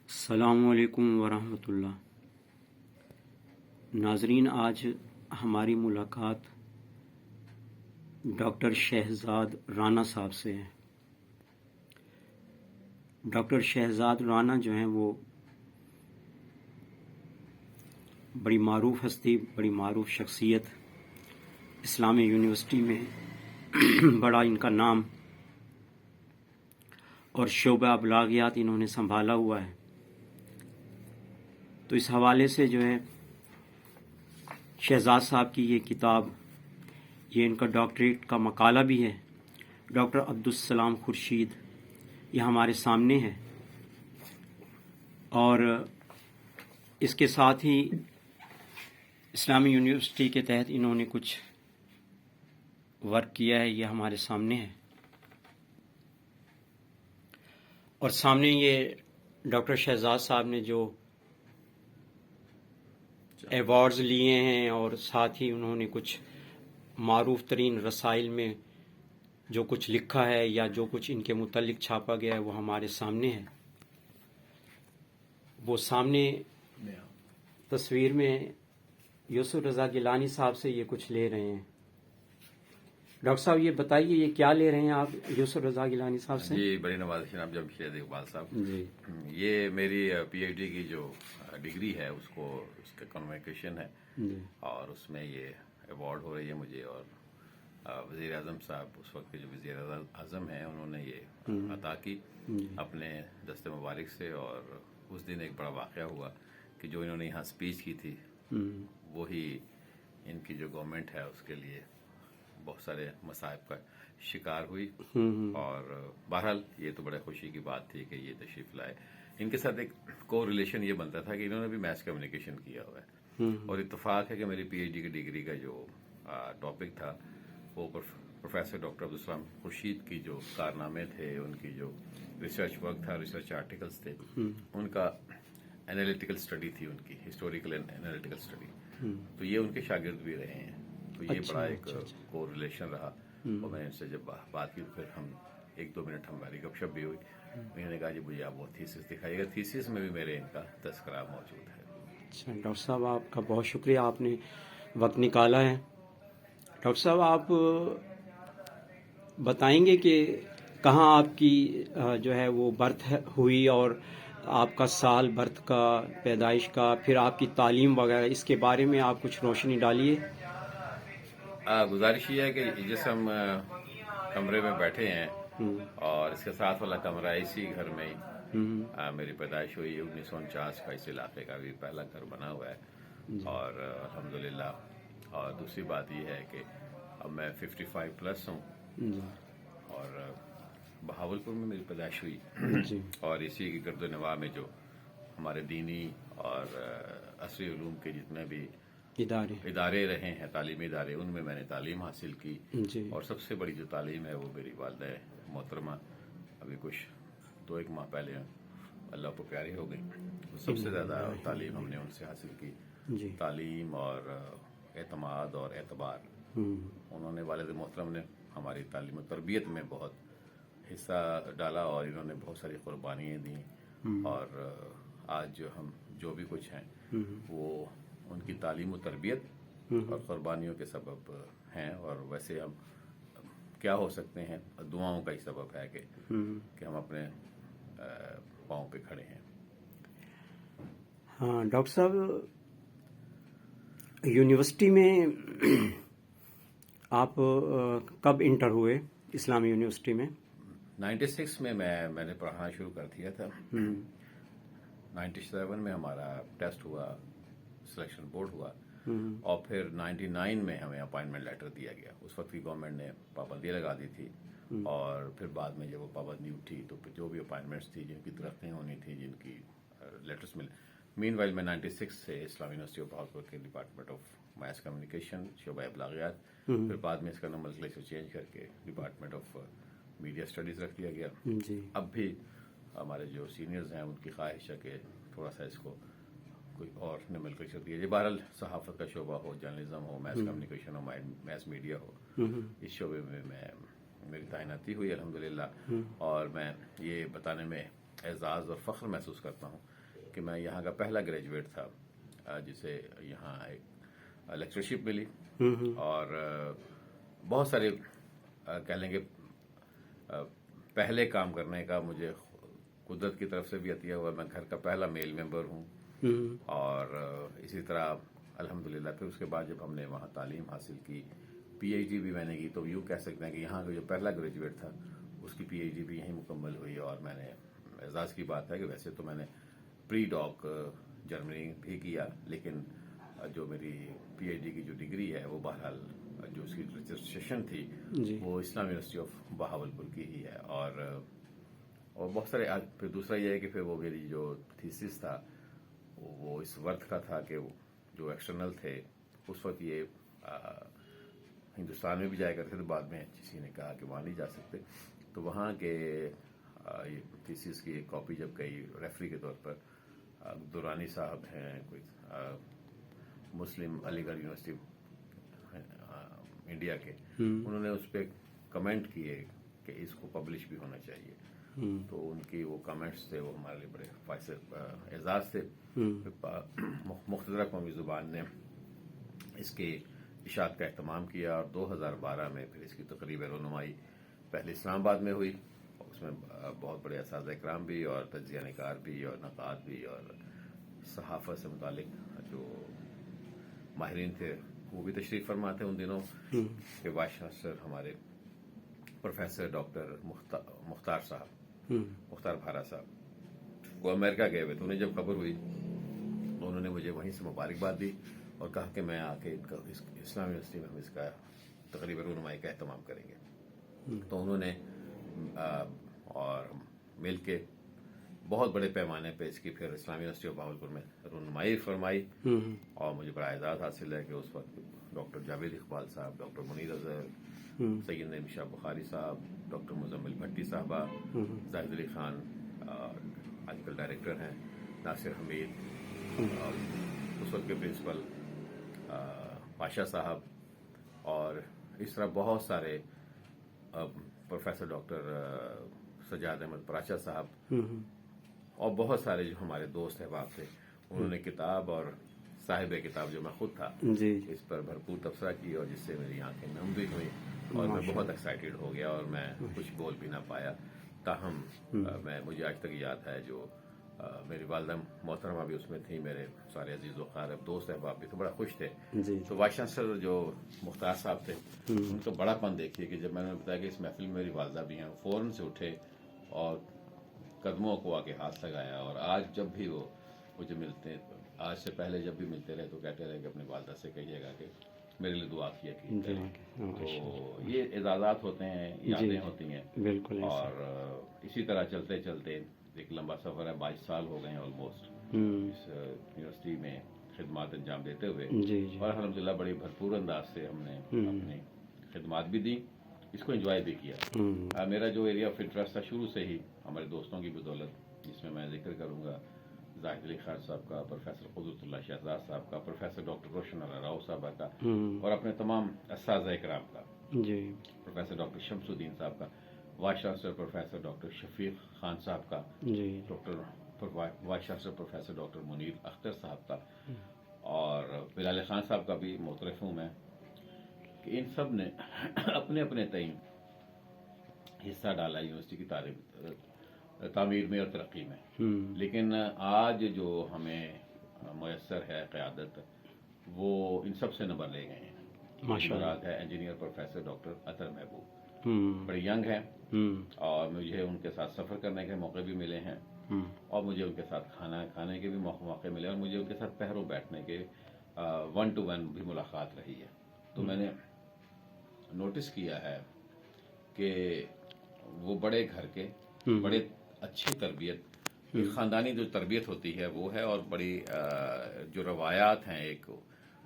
السلام علیکم ورحمۃ اللہ۔ ناظرین، آج ہماری ملاقات ڈاکٹر شہزاد رانا صاحب سے ہے۔ ڈاکٹر شہزاد رانا جو ہیں وہ بڑی معروف ہستی، بڑی معروف شخصیت، اسلامی یونیورسٹی میں بڑا ان کا نام اور شعبہ ابلاغیات انہوں نے سنبھالا ہوا ہے۔ تو اس حوالے سے جو ہے شہزاد صاحب کی یہ کتاب، یہ ان کا ڈاکٹریٹ کا مقالہ بھی ہے، ڈاکٹر عبدالسلام خورشید، یہ ہمارے سامنے ہے۔ اور اس کے ساتھ ہی اسلامی یونیورسٹی کے تحت انہوں نے کچھ ورک کیا ہے، یہ ہمارے سامنے ہے۔ اور سامنے یہ ڈاکٹر شہزاد صاحب نے جو ایوارڈز لیے ہیں اور ساتھ ہی انہوں نے کچھ معروف ترین رسائل میں جو کچھ لکھا ہے یا جو کچھ ان کے متعلق چھاپا گیا ہے وہ ہمارے سامنے ہے۔ وہ سامنے تصویر میں یوسف رضا گیلانی صاحب سے یہ کچھ لے رہے ہیں۔ ڈاکٹر صاحب یہ بتائیے یہ کیا لے رہے ہیں آپ یوسف رضا گیلانی صاحب سے؟ جی، بڑی نوازش جناب جمشید اقبال صاحب۔ جی، یہ میری پی ایچ ڈی کی جو ڈگری ہے اس کا کنویکیشن ہے، اور اس میں یہ ایوارڈ ہو رہی ہے مجھے، اور وزیر اعظم صاحب اس وقت کے جو وزیر اعظم ہیں انہوں نے یہ عطا کی اپنے دست مبارک سے۔ اور اس دن ایک بڑا واقعہ ہوا کہ جو انہوں نے یہاں اسپیچ کی تھی وہی ان کی جو گورنمنٹ ہے اس کے لیے بہت سارے مصائب کا شکار ہوئی، اور بہرحال یہ تو بڑے خوشی کی بات تھی کہ یہ تشریف لائے۔ ان کے ساتھ ایک کو ریلیشن یہ بنتا تھا کہ انہوں نے بھی میس کمیونیکیشن کیا ہوا ہے، اور اتفاق ہے کہ میری پی ایچ ڈی کی ڈگری کا جو ٹاپک تھا وہ پروفیسر ڈاکٹر عبدالسلام خورشید کی جو کارنامے تھے، ان کی جو ریسرچ ورک تھا، ریسرچ آرٹیکلز تھے، ان کا انالیٹیکل اسٹڈی تھی، ان کی ہسٹوریکل انالیٹیکل اسٹڈی، تو یہ ان کے شاگرد بھی رہے ہیں۔ تو یہ بڑا ایک کو ریلیشن رہا، اور میں ان سے جب بات کی پھر ہم 1-2 منٹ ہماری گپ شپ بھی ہوئی۔ انہوں نے کہا جی مجھے آپ وہ تھیسس دکھائیے گا، تھیسس میں بھی میرے ان کا تذکرہ موجود ہے۔ اچھا ڈاکٹر صاحب، آپ کا بہت شکریہ، آپ نے وقت نکالا ہے۔ ڈاکٹر صاحب آپ بتائیں گے کہ کہاں آپ کی جو ہے وہ برتھ ہوئی، اور آپ کا سال برتھ کا، پیدائش کا، پھر آپ کی تعلیم وغیرہ، اس کے بارے میں آپ کچھ روشنی ڈالیے۔ گزارش یہ ہے کہ جس ہم کمرے میں بیٹھے ہیں اور اس کے ساتھ والا کمرہ، اسی گھر میں ہی میری پیدائش ہوئی ہے۔ 1949 کا اس علاقے کا بھی پہلا گھر بنا ہوا ہے، اور الحمدللہ۔ اور دوسری بات یہ ہے کہ اب میں 55 پلس ہوں، اور بہاولپور میں میری پیدائش ہوئی، اور اسی کی گرد و نواح میں جو ہمارے دینی اور عصری علوم کے جتنے بھی ادارے رہے ہیں، تعلیمی ادارے، ان میں نے تعلیم حاصل کی۔ اور سب سے بڑی جو تعلیم ہے وہ میری والدہ محترمہ ابھی کچھ 2-1 ماہ پہلے اللہ کو پیاری ہو گئی، سب سے زیادہ تعلیم ہم نے ان سے حاصل کی۔ تعلیم اور اعتماد اور اعتبار، انہوں نے، والد محترم نے ہماری تعلیم و تربیت میں بہت حصہ ڈالا، اور انہوں نے بہت ساری قربانیاں دیں، اور آج ہم جو بھی کچھ ہیں وہ ان کی تعلیم و تربیت اور قربانیوں کے سبب ہیں۔ اور ویسے ہم کیا ہو سکتے ہیں، دعاؤں کا ہی سبب ہے کہ ہم اپنے پاؤں پہ کھڑے ہیں۔ ہاں ڈاکٹر صاحب، یونیورسٹی میں آپ کب انٹر ہوئے اسلامی یونیورسٹی میں؟ 96 میں میں نے پڑھنا شروع کر دیا تھا۔ 97 میں ہمارا ٹیسٹ ہوا، سلیکشن بورڈ ہوا، اور پھر 99 میں ہمیں اپائنٹمنٹ لیٹر دیا گیا۔ اس وقت کی گورنمنٹ نے پابندی لگا دی تھی، اور پھر بعد میں جب وہ پابندی اٹھی تو پھر جو بھی اپائنٹمنٹس تھی، جن کی ترقی ہونی تھی، جن کی لیٹرس ملے۔ مین وائل میں 96 سے اسلامی یونیورسٹی آف بہاولپور کے ڈپارٹمنٹ آف میس کمیونیکیشن، شعبہ ابلاغیات، پھر بعد میں اس کا نومنکلیچر چینج کر کے ڈپارٹمنٹ آف میڈیا اسٹڈیز رکھ دیا گیا۔ اب بھی ہمارے جو سینئرز ہیں ان کی خواہش ہے کہ تھوڑا سا اس کو کوئی اور نومنکلیچر دیا جائے۔ بہرحال صحافت کا شعبہ ہو، جرنلزم ہو، میس کمیونیکیشن ہو، میس میڈیا ہو، اس شعبے میں میری تعیناتی ہوئی الحمدللہ۔ اور میں یہ بتانے میں اعزاز اور فخر محسوس کرتا ہوں کہ میں یہاں کا پہلا گریجویٹ تھا جسے یہاں ایک لیکچرشپ ملی، اور بہت سارے کہہ لیں گے پہلے کام کرنے کا مجھے قدرت کی طرف سے بھی عطیہ ہوا. میں گھر کا پہلا میل ممبر ہوں، اور اسی طرح الحمدللہ پھر اس کے بعد جب ہم نے وہاں تعلیم حاصل کی، پی ایچ ڈی بھی میں نے کی، تو یوں کہہ سکتے ہیں کہ یہاں کا جو پہلا گریجویٹ تھا اس کی پی ایچ ڈی بھی یہیں مکمل ہوئی. اور میں نے اعزاز کی بات ہے کہ ویسے تو میں نے پری ڈاک جرمنی بھی کیا، لیکن جو میری پی ایچ ڈی کی جو ڈگری ہے وہ بہرحال جو اس کی رجسٹریشن تھی وہ اسلام یونیورسٹی آف بہاولپور کی ہی ہے. اور بہت سارے پھر دوسرا یہ ہے کہ پھر وہ میری جو تھیسس تھا وہ اس ورتھ کا تھا کہ جو ایکسٹرنل تھے اس وقت یہ ہندوستان میں بھی جایا کرتے تھے، بعد میں کسی نے کہا کہ وہاں نہیں جا سکتے، تو وہاں کے تھیسس کی ایک کاپی جب گئی ریفری کے طور پر، دورانی صاحب ہیں کوئی مسلم علی گڑھ یونیورسٹی انڈیا کے، انہوں نے اس پہ کمنٹ کیے کہ اس کو پبلش بھی ہونا چاہیے. تو ان کی وہ کمنٹس تھے وہ ہمارے لیے بڑے اعزاز تھے. مختصرہ قومی زبان نے اس کے اشاعت کا اہتمام کیا، اور 2012 میں پھر اس کی تقریب رونمائی پہلے اسلام آباد میں ہوئی. اس میں بہت بڑے اساتذہ اکرام بھی اور تجزیہ نگار بھی اور نقاد بھی اور صحافت سے متعلق جو ماہرین تھے وہ بھی تشریف فرما تھے ان دنوں. کہ وائس چانسلر ہمارے پروفیسر ڈاکٹر مختار بھارا صاحب وہ امریکہ گئے ہوئے تھے. انہیں جب خبر ہوئی تو انہوں نے مجھے وہیں سے مبارکباد دی اور کہا کہ میں آ کے اسلام یونیورسٹی میں ہم اس کا تقریب رونمائی کا اہتمام کریں گے. تو انہوں نے اور مل کے بہت بڑے پیمانے پہ اس کی پھر اسلامی یونیورسٹی آف بہاولپور میں رونمائی فرمائی. اور مجھے بڑا اعزاز حاصل ہے کہ اس وقت ڈاکٹر جاوید اقبال صاحب، ڈاکٹر منیر اظہر، سید نعیم شاہ بخاری صاحب، ڈاکٹر مزمل بھٹی صاحبہ، زاہد علی خان آج کل ڈائریکٹر ہیں، ناصر حمید، اس وقت کے پرنسپل پاشا صاحب، اور اس طرح بہت سارے پروفیسر ڈاکٹر سجاد احمد پراچا صاحب، اور بہت سارے جو ہمارے دوست احباب تھے، انہوں نے کتاب اور صاحب کتاب جو میں خود تھا اس پر بھرپور تبصرہ کی، اور جس سے میری آنکھیں نم بھی ہوئی اور میں بہت ایکسائٹیڈ ہو گیا اور میں کچھ بول بھی نہ پایا. تاہم مجھے آج تک یاد ہے جو میری والدہ محترمہ بھی اس میں تھی، میرے سارے عزیز و اقارب دوست احباب بھی تو بڑا خوش تھے. تو وائس چانسلر جو مختار صاحب تھے ان کا بڑا پن دیکھیے کہ جب میں نے بتایا کہ اس محفل میں میری والدہ بھی ہیں، فوراً سے اٹھے اور قدموں کو آ کے ہاتھ لگایا. اور آج جب بھی وہ مجھے ملتے ہیں، آج سے پہلے جب بھی ملتے رہے تو کہتے رہے کہ اپنی والدہ سے کہیے گا کہ میرے لیے دعا کیا کی. تو یہ اعزازات ہوتے ہیں، یادیں ہوتی ہیں. بالکل. اور اسی طرح چلتے چلتے ایک لمبا سفر ہے، 22 سال ہو گئے ہیں آلموسٹ اس یونیورسٹی میں خدمات انجام دیتے ہوئے. اور الحمدللہ بڑی بھرپور انداز سے ہم نے اپنی خدمات بھی دی، اس کو انجوائے بھی کیا. میرا جو ایریا آف انٹرسٹ تھا شروع سے ہی ہمارے دوستوں کی بدولت، جس میں ذکر کروں گا زاہد علی خان صاحب کا، پروفیسر قدرت اللہ شہزاد صاحب کا، پروفیسر ڈاکٹر روشن اللہ راؤ صاحبہ کا، اور اپنے تمام اساتذہ اکرام کا، پروفیسر ڈاکٹر شمس الدین صاحب کا، وائس چانسلر پروفیسر ڈاکٹر شفیق خان صاحب کا، vice chancellor professor doctor Munir Akhtar صاحب کا، اور بلال خان صاحب کا بھی معترف ہوں میں کہ ان سب نے اپنے اپنے تئیں حصہ ڈالا یونیورسٹی کی تعمیر میں اور ترقی میں. لیکن آج جو ہمیں میسر ہے قیادت وہ ان سب سے نمبر لے گئے ہیں. مراد ہے انجینئر پروفیسر ڈاکٹر اطہر محبوب، بڑے ینگ ہیں اور مجھے ان کے ساتھ سفر کرنے کے موقع بھی ملے ہیں، اور مجھے ان کے ساتھ کھانا کھانے کے بھی موقع ملے، اور مجھے ان کے ساتھ پہروں بیٹھنے کے 1 to 1 بھی ملاقات رہی ہے. تو میں نے نوٹس کیا ہے کہ وہ بڑے گھر کے بڑے اچھی تربیت، خاندانی جو تربیت ہوتی ہے وہ ہے، اور بڑی جو روایات ہیں ایک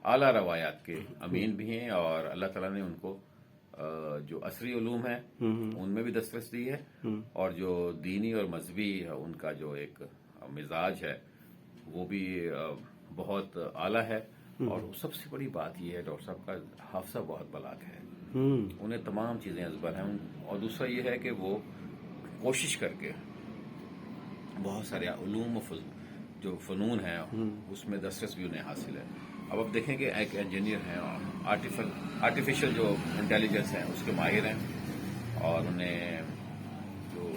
اعلیٰ روایات کے امین بھی ہیں، اور اللہ تعالیٰ نے ان کو جو عصری علوم ہیں ان میں بھی دسترس دی ہے، اور جو دینی اور مذہبی ان کا جو ایک مزاج ہے وہ بھی بہت اعلیٰ ہے. اور سب سے بڑی بات یہ ہے ڈاکٹر صاحب کا حافظہ بہت بلاغ ہے، انہیں تمام چیزیں ازبر ہیں. اور دوسرا یہ ہے کہ وہ کوشش کر کے بہت سارے علوم جو فنون ہیں اس میں دسترس بھی انہیں حاصل ہے. اب آپ دیکھیں کہ ایک انجینئر ہیں، آرٹیفیشل جو انٹیلیجنس ہے اس کے ماہر ہیں، اور انہیں جو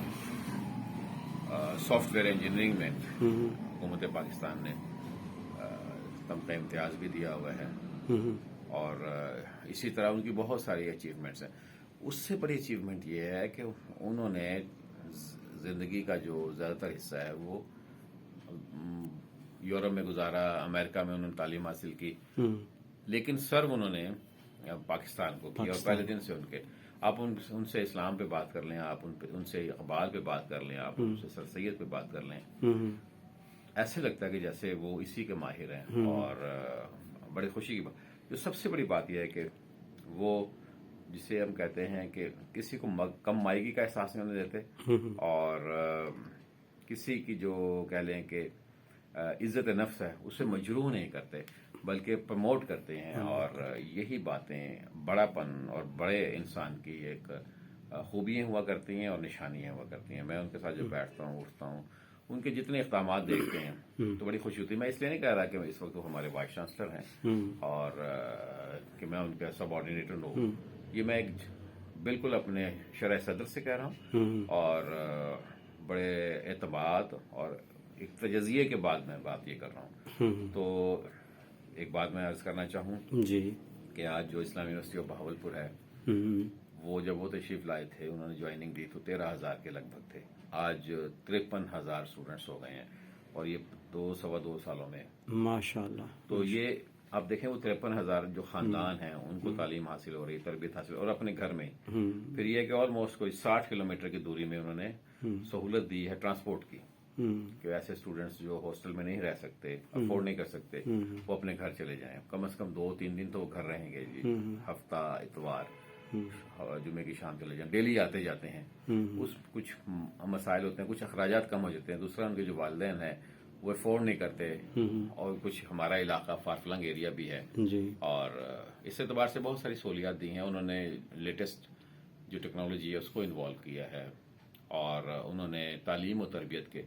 سافٹ ویئر انجینئرنگ میں حکومت پاکستان نے تمغہ امتیاز بھی دیا ہوا ہے، اور اسی طرح ان کی بہت ساری اچیومنٹس ہیں. اس سے بڑی اچیومنٹ یہ ہے کہ انہوں نے زندگی کا جو زیادہ تر حصہ ہے وہ یورپ میں گزارا، امریکہ میں انہوں نے تعلیم حاصل کی، لیکن سرو انہوں نے پاکستان کو کی. اور پہلے دن سے ان کے آپ ان سے اسلام پہ بات کر لیں، آپ ان سے اقبال پہ بات کر لیں، آپ ان سے سر سید پہ بات کر لیں، ایسے لگتا ہے کہ جیسے وہ اسی کے ماہر ہیں. اور بڑی خوشی کی بات، جو سب سے بڑی بات یہ ہے کہ وہ جسے ہم کہتے ہیں کہ کسی کو کم مائگی کا احساس نہیں ہونے دیتے، اور کسی کی جو کہہ لیں کہ عزت نفس ہے اسے مجروح نہیں کرتے بلکہ پروموٹ کرتے ہیں. اور یہی باتیں بڑا پن اور بڑے انسان کی ایک خوبیاں ہوا کرتی ہیں اور نشانیاں ہوا کرتی ہیں. میں ان کے ساتھ جو بیٹھتا ہوں، اٹھتا ہوں، ان کے جتنے اقدامات دیکھتے ہیں تو بڑی خوشی ہوتی ہے. میں اس لیے نہیں کہہ رہا کہ اس وقت وہ ہمارے وائس چانسلر ہیں اور کہ میں ان کا سب آرڈینیٹر ہوں. یہ میں ایک بالکل اپنے شرح صدر سے کہہ رہا ہوں، اور بڑے اعتماد اور ایک تجزیے کے بعد میں بات یہ کر رہا ہوں. تو ایک بات میں عرض کرنا چاہوں کہ آج جو اسلامی یونیورسٹی آف بہاولپور ہے، وہ جب وہ تشریف لائے تھے، انہوں نے جوائننگ دی تو 13,000 کے لگ بھگ تھے. آج 53,000 اسٹوڈنٹس ہو گئے ہیں، اور یہ 2 سالوں میں ماشاء اللہ. تو یہ آپ دیکھیں وہ 53,000 جو خاندان ہیں ان کو تعلیم حاصل ہو رہی، تربیت حاصل، اور اپنے گھر میں. پھر یہ کہ آلموسٹ کوئی 60 کلومیٹر کی دوری میں انہوں نے سہولت دی ہے ٹرانسپورٹ کی، کہ ایسے اسٹوڈنٹس جو ہاسٹل میں نہیں رہ سکتے، افورڈ نہیں کر سکتے، وہ اپنے گھر چلے جائیں. کم از کم 2-3 دن تو وہ گھر رہیں گے جی، ہفتہ اتوار جمعے کی شام چلے جائیں، ڈیلی آتے جاتے ہیں. اس کچھ مسائل ہوتے ہیں، کچھ اخراجات کم ہو جاتے ہیں. دوسرا ان کے جو والدین ہیں وہ افورڈ نہیں کرتے، اور کچھ ہمارا علاقہ فار فلنگ ایریا بھی ہے، اور اس اعتبار سے بہت ساری سہولیات دی ہیں. انہوں نے لیٹسٹ جو ٹیکنالوجی ہے اس کو انوالو کیا ہے، اور انہوں نے تعلیم و تربیت کے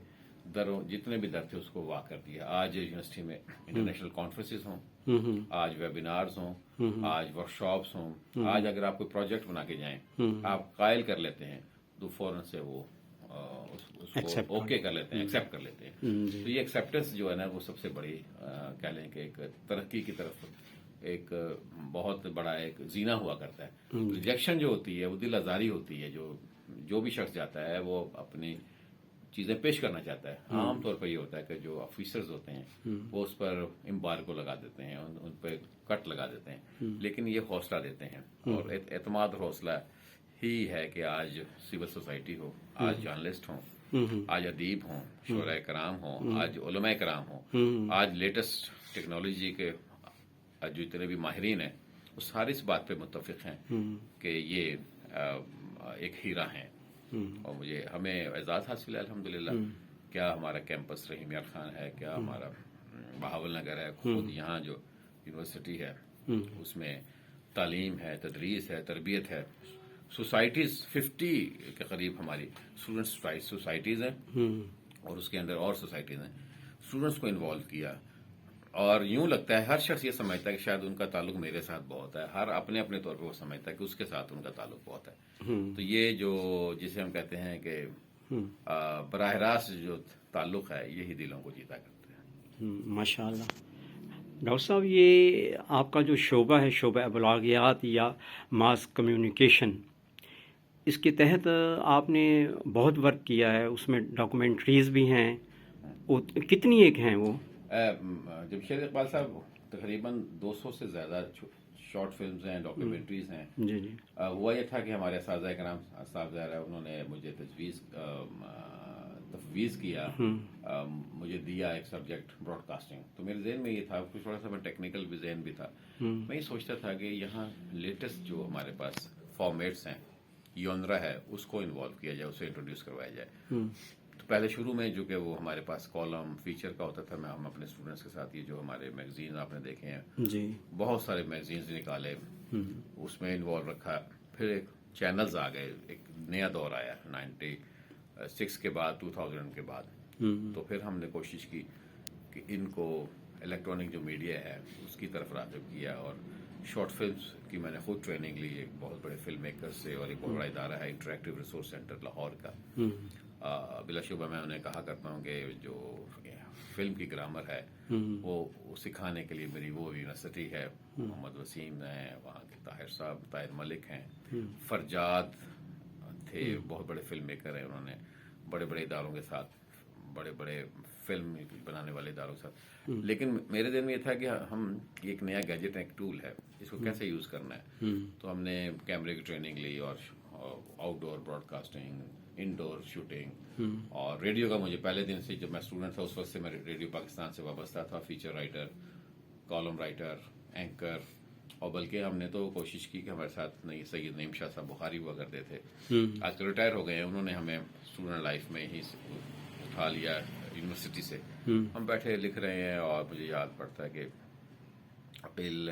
جتنے بھی در تھے اس کو واقع کر دیا. آج یونیورسٹی میں انٹرنیشنل کانفرنسز ہوں، آج ویبینارز ہوں، آج ورک شاپس ہوں، آج اگر آپ کوئی پروجیکٹ بنا کے جائیں، آپ قائل کر لیتے ہیں تو فوراً سے وہ اس کو اوکے کر لیتے ہیں، ایکسیپٹ کر لیتے ہیں. تو یہ ایکسیپٹنس جو ہے نا وہ سب سے بڑی کہہ لیں کہ ایک ترقی کی طرف ایک بہت بڑا ایک زینہ ہوا کرتا ہے. ریجیکشن جو ہوتی ہے وہ دل آزاری ہوتی ہے. جو بھی شخص جاتا ہے وہ اپنی چیزیں پیش کرنا چاہتا ہے. عام طور پر یہ ہوتا ہے کہ جو آفیسرز ہوتے ہیں وہ اس پر امبارگو لگا دیتے ہیں، ان پہ کٹ لگا دیتے ہیں، لیکن یہ حوصلہ دیتے ہیں. اور اعتماد اور حوصلہ ہی ہے کہ آج سول سوسائٹی ہو، آج جرنلسٹ ہوں، آج ادیب ہوں، شعراء کرام ہوں، آج علماء کرام ہوں، آج لیٹسٹ ٹیکنالوجی کے جو اتنے بھی ماہرین ہیں وہ ساری اس بات پہ متفق ہیں کہ یہ ایک ہیرا ہیں. اور ہمیں اعزاز حاصل ہے الحمدللہ. کیا ہمارا کیمپس رحیم یار خان ہے، کیا ہمارا بہاول نگر ہے، خود یہاں جو یونیورسٹی ہے اس میں تعلیم ہے، تدریس ہے، تربیت ہے. سوسائٹیز 50 کے قریب ہماری اسٹوڈنٹ سوسائٹیز ہیں، اور اس کے اندر اور سوسائٹیز ہیں. اسٹوڈنٹس کو انوالو کیا، اور یوں لگتا ہے ہر شخص یہ سمجھتا ہے کہ شاید ان کا تعلق میرے ساتھ بہت ہے. ہر اپنے اپنے طور پہ وہ سمجھتا ہے کہ اس کے ساتھ ان کا تعلق بہت ہے. تو یہ جو جسے ہم کہتے ہیں کہ براہ راست جو تعلق ہے یہی دلوں کو جیتا کرتے ہیں. ماشاء اللہ. ڈاکٹر صاحب، یہ آپ کا جو شعبہ ہے، شعبہ ابلاغیات یا ماس کمیونیکیشن، اس کے تحت آپ نے بہت ورک کیا ہے. اس میں ڈاکومنٹریز بھی ہیں، کتنی ایک ہیں وہ؟ جمشید اقبال صاحب تقریباً 200 سے زیادہ شارٹ فلمز ہیں، ڈاکیومنٹریز ہیں. جی جی. ہوا یہ تھا کہ ہمارے اساتذہ کرام صاحب انہوں نے مجھے تفویض کیا، مجھے دیا ایک سبجیکٹ براڈ کاسٹنگ. تو میرے ذہن میں یہ تھا، کچھ تھوڑا سا میں ٹیکنیکل بھی ذہن بھی تھا. میں یہ سوچتا تھا کہ یہاں لیٹسٹ جو ہمارے پاس فارمیٹس ہیں، یونرا ہے، اس کو انوالو کیا جائے، اسے انٹروڈیوس کروایا جائے. تو پہلے شروع میں جو کہ وہ ہمارے پاس کالم فیچر کا ہوتا تھا، ہم اپنے اسٹوڈنٹس کے ساتھ یہ جو ہمارے میگزین آپ نے دیکھے ہیں جی، بہت سارے میگزینز نکالے، اس میں انوالو رکھا. پھر ایک چینلز آ گئے، ایک نیا دور آیا 96 کے بعد، 2000 کے بعد. تو پھر ہم نے کوشش کی کہ ان کو الیکٹرانک جو میڈیا ہے اس کی طرف راغب کیا، اور شارٹ فلمز کی میں نے خود ٹریننگ لی ایک بہت بڑے فلم میکر سے، اور ایک بہت بڑا ادارہ ہے انٹریکٹیو ریسورس سینٹر لاہور کا. بلا شبہ میں انہیں کہا کرتا ہوں کہ جو فلم کی گرامر ہے وہ سکھانے کے لیے میری وہ یونیورسٹی ہے. محمد وسیم ہیں وہاں کے، طاہر صاحب، طاہر ملک ہیں، فرجاد تھے، بہت بڑے فلم میکر ہیں. انہوں نے بڑے بڑے اداروں کے ساتھ، بڑے بڑے فلم بنانے والے اداروں کے ساتھ. لیکن میرے ذہن میں یہ تھا کہ ہم ایک نیا گیجٹ، ایک ٹول ہے، اس کو کیسے یوز کرنا ہے. تو ہم نے کیمرے کی ٹریننگ لی، اور آؤٹ ڈور براڈ کاسٹنگ، انڈور شوٹنگ، اور ریڈیو کا مجھے پہلے دن سے، جب میں اسٹوڈنٹ تھا اس وقت سے میں ریڈیو پاکستان سے وابستہ تھا. Feature writer, column writer, anchor, اور بلکہ ہم نے تو کوشش کی کہ ہمارے ساتھ سید نعیم شاہ صاحب بخاری ہوا کرتے تھے، آج تو ریٹائر ہو گئے ہیں. انہوں نے ہمیں اسٹوڈنٹ لائف میں ہی اٹھا لیا یونیورسٹی سے. ہم بیٹھے لکھ رہے ہیں، اور مجھے یاد پڑتا ہے کہ عقیل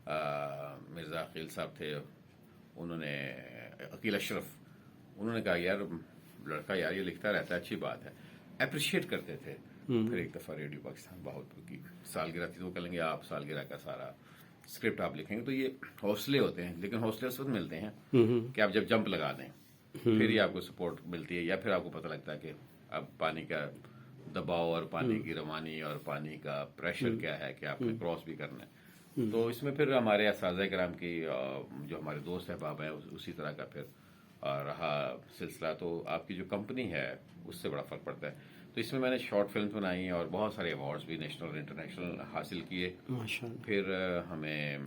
مرزا عقیل صاحب تھے، انہوں نے، عقیل اشرف، انہوں نے کہا یار لڑکا یار یہ لکھتا رہتا ہے، اچھی بات ہے. اپریشیٹ کرتے تھے. پھر ایک دفعہ ریڈیو پاکستان بہاولپور کی سالگرہ تھی، تو وہ کہیں گے آپ سالگرہ کا سارا اسکرپٹ آپ لکھیں گے. تو یہ حوصلے ہوتے ہیں، لیکن حوصلے اس وقت ملتے ہیں کہ آپ جب جمپ لگا دیں، پھر ہی آپ کو سپورٹ ملتی ہے، یا پھر آپ کو پتہ لگتا ہے کہ اب پانی کا دباؤ اور پانی کی روانی اور پانی کا پریشر کیا ہے کہ آپ نے کراس بھی کرنا ہے. تو اس میں پھر ہمارے اساتذہ کرام کی، جو ہمارے دوست احباب ہیں، اسی طرح کا پھر رہا سلسلہ. تو آپ کی جو کمپنی ہے اس سے بڑا فرق پڑتا ہے. تو اس میں نے شارٹ فلمز بنائی اور بہت سارے ایوارڈز بھی نیشنل اور انٹرنیشنل حاصل کیے. پھر ہمیں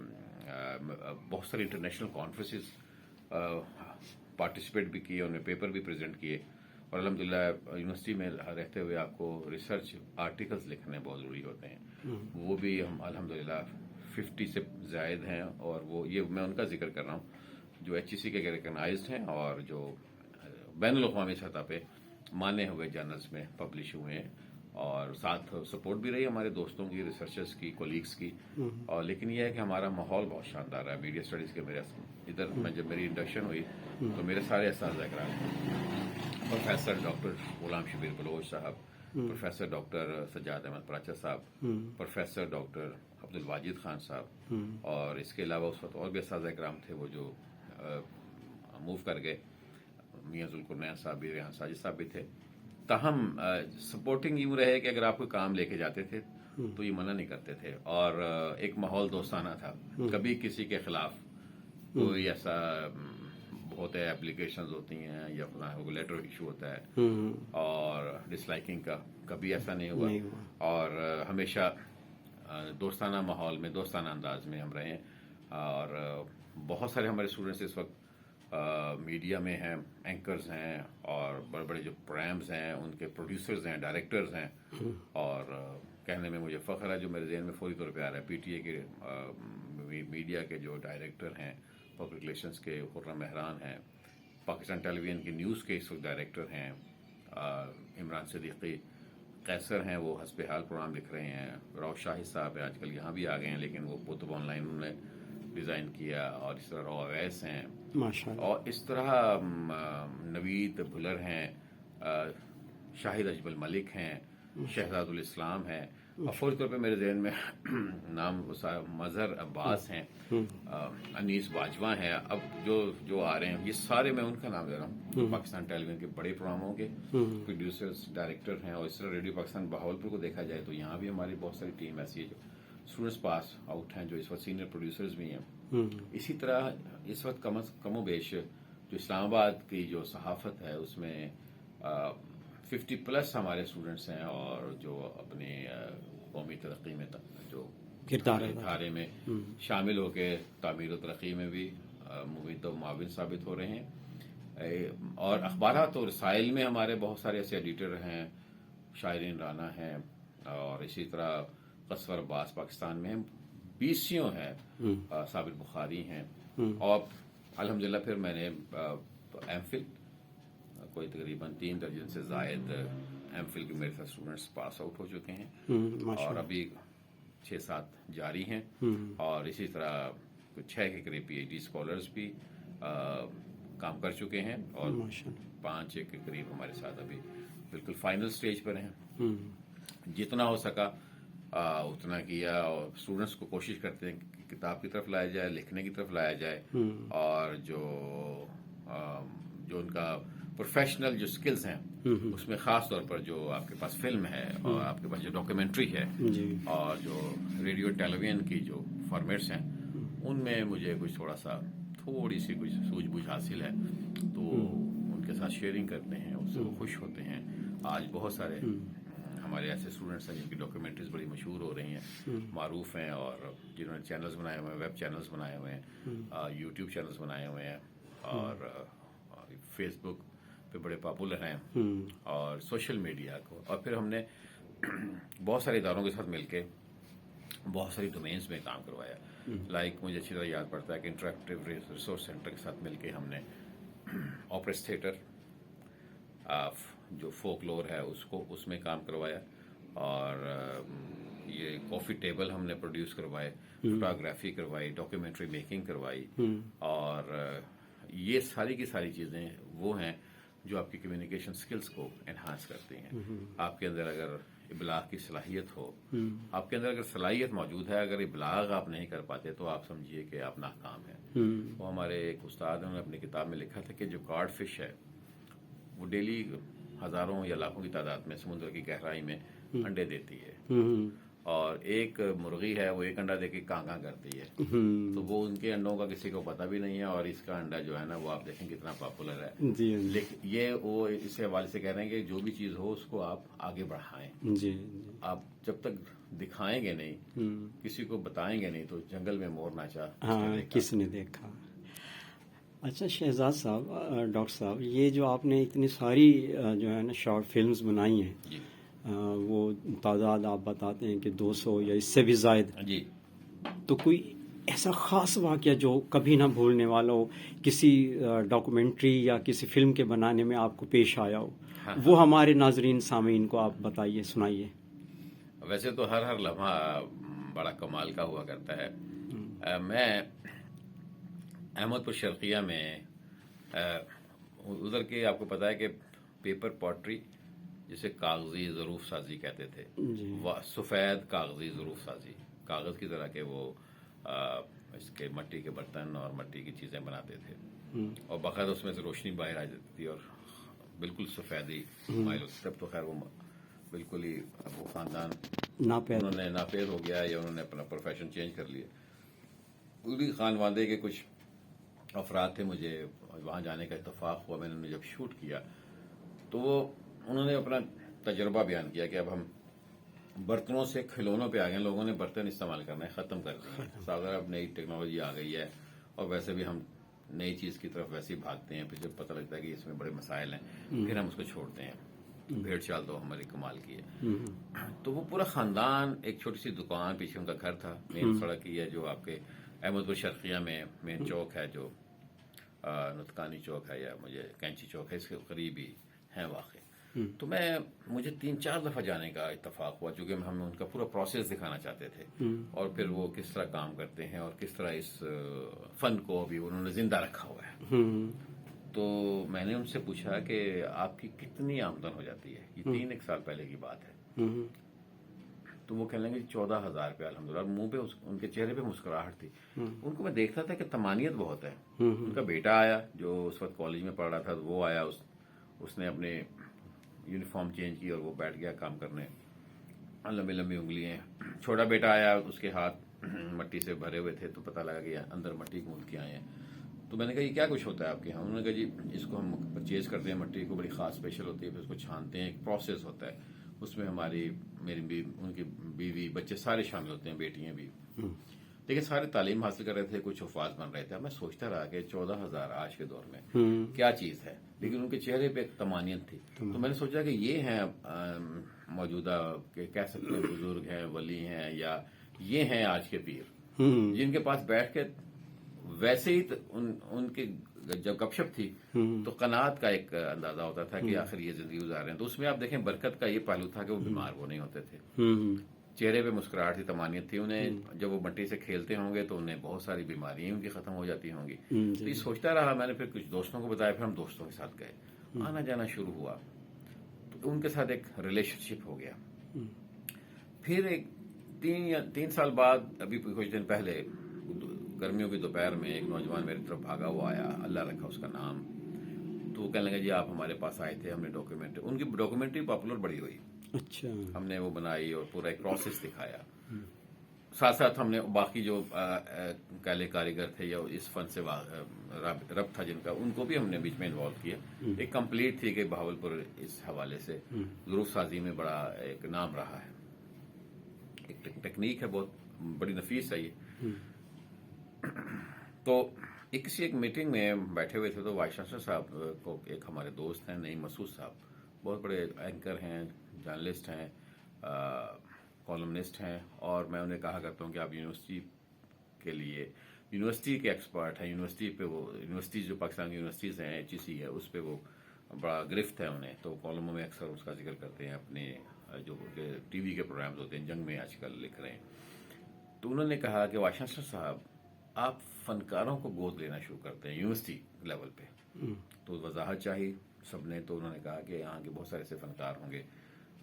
بہت سارے انٹرنیشنل کانفرنسز پارٹیسپیٹ بھی کیے، ان میں پیپر بھی پریزنٹ کیے. اور الحمدللہ یونیورسٹی میں رہتے ہوئے آپ کو ریسرچ آرٹیکلز لکھنے بہت ضروری ہوتے ہیں. وہ بھی ہم الحمدللہ 50 سے زائد ہیں، اور وہ یہ میں ان کا ذکر کر رہا ہوں جو HEC کے ریکگنائزڈ ہیں اور جو بین الاقوامی سطح پہ مانے ہوئے جرنلز میں پبلش ہوئے ہیں. اور ساتھ سپورٹ بھی رہی ہمارے دوستوں کی، ریسرچرز کی، کولیگز کی. اور لیکن یہ ہے کہ ہمارا ماحول بہت شاندار ہے. میڈیا اسٹڈیز کے میرے ادھر میں جب میری انڈکشن ہوئی تو میرے سارے اساتذہ کرام، پروفیسر ڈاکٹر غلام شبیر بلوچ صاحب، پروفیسر ڈاکٹر سجاد احمد پراچا صاحب، پروفیسر ڈاکٹر عبد الواجد خان صاحب، اور اس کے علاوہ اس وقت اور بھی اساتذہ کرام تھے وہ جو موو کر گئے. میاں ذوالقرنین صاحب بھی، ریحان ساجد صاحب بھی تھے. تاہم سپورٹنگ یوں رہے کہ اگر آپ کوئی کام لے کے جاتے تھے تو یہ منع نہیں کرتے تھے، اور ایک ماحول دوستانہ تھا. کبھی کسی کے خلاف کوئی ایسا ہوتا ہے، اپلیکیشنز ہوتی ہیں یا کوئی لیٹر ایشو ہوتا ہے اور ڈس لائکنگ کا، کبھی ایسا نہیں ہوا. اور ہمیشہ دوستانہ ماحول میں، دوستانہ انداز میں ہم رہے ہیں. اور بہت سارے ہمارے اسٹوڈنٹس اس وقت میڈیا میں ہیں، اینکرز ہیں، اور بڑے بڑے جو پروگرامز ہیں ان کے پروڈیوسرز ہیں، ڈائریکٹرز ہیں. اور کہنے میں مجھے فخر ہے، جو میرے ذہن میں فوری طور پہ آ رہا ہے، PTA کے میڈیا کے جو ڈائریکٹر ہیں، پبلک ریلیشنز کے خرم مہران ہیں، پاکستان ٹیلی ویژن کی نیوز کے اس وقت ڈائریکٹر ہیں، عمران صدیقی قیصر ہیں، وہ حسب حال پروگرام لکھ رہے ہیں. راؤ شاہد صاحب ہیں، آج کل یہاں بھی آ گئے ہیں، لیکن وہ کتب آن لائن انہوں نے ڈیزائن کیا. اور اس طرح راؤ اویس ہیں، اور اس طرح نوید بھلر ہیں، شاہد اجمل ملک ہیں، شہزاد الاسلام ہیں. اور فوری طور پہ میرے ذہن میں نام مظہر عباس ہیں، انیس باجوہ ہیں. اب جو آ رہے ہیں یہ سارے میں ان کا نام لے رہا ہوں، پاکستان ٹیلی ویژن کے بڑے پروگراموں کے پروڈیوسرز، ڈائریکٹر ہیں. اور اس طرح ریڈیو پاکستان بہاولپور کو دیکھا جائے تو یہاں بھی ہماری بہت ساری ٹیم ایسی ہے جو اسٹوڈنٹس پاس آؤٹ ہیں، جو اس وقت سینئر پروڈیوسرز بھی ہیں. اسی طرح اس وقت کم و بیش جو اسلام آباد کی جو صحافت ہے اس میں 50+ ہمارے اسٹوڈنٹس ہیں، اور جو اپنی قومی ترقی میں جو ادارے میں شامل ہو کے تعمیر و ترقی میں بھی مفید و معاون ثابت ہو رہے ہیں. اور اخبارات اور رسائل میں ہمارے بہت سارے ایسے ایڈیٹر ہیں، شاہرین رانا ہیں، اور اسی طرح قصور عباس پاکستان میں 20 ہیں، ثابت بخاری ہیں. اور الحمدللہ پھر میں نے ایم فل کوئی تقریباً 3 درجن سے زائد ایم فل کے میرے ساتھ اسٹوڈنٹس پاس آؤٹ ہو چکے ہیں، اور ابھی 6-7 جاری ہیں. اور اسی طرح 6 کے قریب PhD اسکالرز بھی کام کر چکے ہیں، اور 5 کے قریب ہمارے ساتھ ابھی بالکل فائنل سٹیج پر ہیں. جتنا ہو سکا اتنا کیا، اور اسٹوڈنٹس کو کوشش کرتے ہیں کہ کتاب کی طرف لایا جائے، لکھنے کی طرف لایا جائے، اور جو ان کا پروفیشنل جو سکلز ہیں اس میں خاص طور پر جو آپ کے پاس فلم ہے اور آپ کے پاس جو ڈاکیومنٹری ہے اور جو ریڈیو ٹیلی ویژن کی جو فارمیٹس ہیں ان میں مجھے کچھ تھوڑی سی کچھ سوجھ بوجھ حاصل ہے، تو ان کے ساتھ شیئرنگ کرتے ہیں، اس سے وہ خوش ہوتے ہیں. آج بہت سارے ہمارے ایسے اسٹوڈنٹس ہیں جن کی ڈاکیومنٹریز بڑی مشہور ہو رہی ہیں، معروف ہیں، اور جنہوں نے چینلز بنائے ہوئے ہیں، ویب چینلز بنائے ہوئے ہیں، یوٹیوب چینلز بنائے ہوئے ہیں، اور فیس بک پہ بڑے پاپولر ہیں، اور سوشل میڈیا کو. اور پھر ہم نے بہت سارے اداروں کے ساتھ مل کے بہت ساری ڈومینز میں کام کروایا. لائک مجھے اچھی طرح یاد پڑتا ہے کہ انٹریکٹیو ریسورس سینٹر کے ساتھ مل کے ہم نے آپریس تھیٹر جو فوک لور ہے اس میں کام کروایا، اور یہ کافی ٹیبل ہم نے پروڈیوس کروائے، فوٹوگرافی کروائی، ڈاکیومنٹری میکنگ کروائی، اور یہ ساری کی ساری چیزیں وہ ہیں جو آپ کی کمیونیکیشن سکلز کو انہانس کرتی ہیں. آپ کے اندر اگر ابلاغ کی صلاحیت ہو، آپ کے اندر اگر صلاحیت موجود ہے، اگر ابلاغ آپ نہیں کر پاتے تو آپ سمجھیے کہ آپ ناکام ہیں. وہ ہمارے ایک استاد نے اپنی کتاب میں لکھا تھا کہ جو کارڈ فش ہے وہ ڈیلی ہزاروں یا لاکھوں کی تعداد میں سمندر کی گہرائی میں انڈے دیتی ہے، اور ایک مرغی ہے وہ ایک انڈا دے کے کاں کرتی ہے، تو وہ ان کے انڈوں کا کسی کو پتہ بھی نہیں ہے، اور اس کا انڈا جو ہے نا وہ آپ دیکھیں کتنا پاپولر ہے. لیکن یہ وہ اس حوالے سے کہہ رہے ہیں کہ جو بھی چیز ہو اس کو آپ آگے بڑھائیں. آپ جب تک دکھائیں گے نہیں، کسی کو بتائیں گے نہیں، تو جنگل میں مور ناچا کس نے دیکھا. اچھا شہزاد صاحب، ڈاکٹر صاحب، یہ جو آپ نے اتنی ساری جو ہے نا شارٹ فلمز بنائی ہیں، وہ تعداد آپ بتاتے ہیں کہ 200 یا اس سے بھی زائد، جی، تو کوئی ایسا خاص واقعہ جو کبھی نہ بھولنے والا ہو، کسی ڈاکومنٹری یا کسی فلم کے بنانے میں آپ کو پیش آیا ہو، وہ ہمارے ناظرین سامعین کو آپ بتائیے، سنائیے. ویسے تو ہر لمحہ بڑا کمال کا ہوا کرتا ہے. میں احمد پور شرقیہ میں ادھر کے آپ کو پتا ہے کہ پیپر پوٹری جسے کاغذی ظروف سازی کہتے تھے، سفید کاغذی ظروف سازی، کاغذ کی طرح کے وہ اس کے مٹی کے برتن اور مٹی کی چیزیں بناتے تھے، اور باقاعدہ اس میں سے روشنی باہر آ جاتی تھی اور بالکل سفیدی مائل ہوتی. تب تو خیر وہ بالکل ہی وہ خاندان انہوں نے ناپید ہو گیا یا انہوں نے اپنا پروفیشن چینج کر لیا. پوری خانوادے کے کچھ افراد تھے، مجھے وہاں جانے کا اتفاق ہوا. میں نے جب شوٹ کیا تو انہوں نے اپنا تجربہ بیان کیا کہ اب ہم برتنوں سے کھلونوں پہ آ گئے، لوگوں نے برتن استعمال کرنا ہے ختم کر دیا ہے. سادہ اب نئی ٹیکنالوجی آ گئی ہے، اور ویسے بھی ہم نئی چیز کی طرف ویسے ہی بھاگتے ہیں، پھر جب پتہ لگتا ہے کہ اس میں بڑے مسائل ہیں پھر ہم اس کو چھوڑتے ہیں. بھیڑ چال تو ہماری کمال کی ہے. تو وہ پورا خاندان، ایک چھوٹی سی دکان، پیچھے ان کا گھر تھا، مین سڑک کی ہے جو آپ کے احمد پور شرقیہ میں مین چوک ہے، جو نتکانی چوک ہے یا مجھے کینچی چوک ہے، اس کے قریب ہی ہیں واقع. تو مجھے 3-4 دفعہ جانے کا اتفاق ہوا، چونکہ ہم ان کا پورا پروسیس دکھانا چاہتے تھے، اور پھر وہ کس طرح کام کرتے ہیں اور کس طرح اس فن کو بھی انہوں نے زندہ رکھا ہوا ہے. تو میں نے ان سے پوچھا کہ آپ کی کتنی آمدن ہو جاتی ہے؟ یہ 3 سال پہلے کی بات ہے. تو وہ کہنے لگے 14,000 روپے. الحمدللہ. منہ پہ ان کے چہرے پہ مسکراہٹ تھی. ان کو میں دیکھتا تھا کہ تمانیت بہت ہے. ان کا بیٹا آیا جو اس وقت کالج میں پڑھ رہا تھا، وہ آیا، اس نے اپنے یونیفارم چینج کی اور وہ بیٹھ گیا کام کرنے. لمبی لمبی انگلیاں. چھوٹا بیٹا آیا، اس کے ہاتھ مٹی سے بھرے ہوئے تھے، تو پتہ لگا کہ اندر مٹی گوندھ کے آئے ہیں. تو میں نے کہا یہ کیا کچھ ہوتا ہے آپ کے یہاں؟ انہوں نے کہا جی اس کو ہم پرچیز کرتے ہیں، مٹی کو بڑی خاص اسپیشل ہوتی ہے، پھر اس کو چھانتے ہیں، ایک پروسیس ہوتا ہے، اس میں ان کی بیوی بچے سارے شامل ہوتے ہیں، بیٹیاں بھی. لیکن سارے تعلیم حاصل کر رہے تھے، کچھ حفاظ بن رہے تھے. میں سوچتا رہا کہ 14,000 آج کے دور میں کیا چیز ہے، لیکن ان کے چہرے پہ ایک تمانیت تھی. تو میں نے سوچا کہ یہ ہیں موجودہ کہ کہہ سکتے ہیں بزرگ ہیں، ولی ہیں، یا یہ ہیں آج کے پیر، جن کے پاس بیٹھ کے ویسے ہی ان کی جب گپ شپ تھی تو قناعت کا ایک اندازہ ہوتا تھا کہ آخر یہ زندگی گزار رہے ہیں. تو اس میں آپ دیکھیں برکت کا یہ پہلو تھا کہ وہ بیمار وہ نہیں ہوتے تھے، چہرے پہ مسکراہٹ تھی، تمانیت تھی. انہیں جب وہ مٹی سے کھیلتے ہوں گے تو انہیں بہت ساری بیماریاں ان کی ختم ہو جاتی ہوں گی. تو یہ سوچتا رہا. میں نے پھر کچھ دوستوں کو بتایا، پھر ہم دوستوں کے ساتھ گئے، آنا جانا شروع ہوا. تو ان کے ساتھ ایک ریلیشن شپ ہو گیا. پھر تین سال بعد ابھی کچھ دن پہلے گرمیوں کی دوپہر میں ایک نوجوان میری طرف بھاگا ہوا آیا، اللہ رکھا اس کا نام. تو وہ کہنے لگا جی آپ ہمارے پاس آئے تھے، ہم نے ان کی ڈاکومنٹری پاپولر بڑی ہوئی. اچھا. ہم نے وہ بنائی اور پورا ایک پروسیس دکھایا. ساتھ ساتھ ہم نے باقی جو کالے کاریگر تھے یا اس فن سے ربط تھا جن کا، ان کو بھی ہم نے بیچ میں انوالو کیا. ایک کمپلیٹ تھی کہ بہاولپور اس حوالے سے ظروف سازی میں بڑا ایک نام رہا ہے. ایک ٹیکنیک ہے بہت بڑی نفیس ہے یہ. تو ایک میٹنگ میں بیٹھے ہوئے تھے تو وائس چانسلر صاحب کو ایک ہمارے دوست ہیں نعیم مسعود صاحب، بہت بڑے اینکر ہیں، جرنلسٹ ہیں، کالمنسٹ ہیں، اور میں انہیں کہا کرتا ہوں کہ آپ یونیورسٹی کے لیے یونیورسٹی کے ایکسپرٹ ہیں. یونیورسٹی پہ وہ یونیورسٹیز جو پاکستان کی یونیورسٹیز ہیں HEC ہے اس پہ وہ بڑا گرفت ہے انہیں، تو کالموں میں اکثر اس کا ذکر کرتے ہیں. اپنے جو ٹی وی کے پروگرامز ہوتے ہیں جنگ میں آج کل لکھ رہے ہیں. تو انہوں نے کہا کہ وائس چانسلر صاحب آپ فنکاروں کو گود لینا شروع کرتے ہیں یونیورسٹی لیول پہ. تو وضاحت چاہیے سب نے. تو انہوں نے کہا کہ یہاں کے بہت سارے ایسے فنکار ہوں گے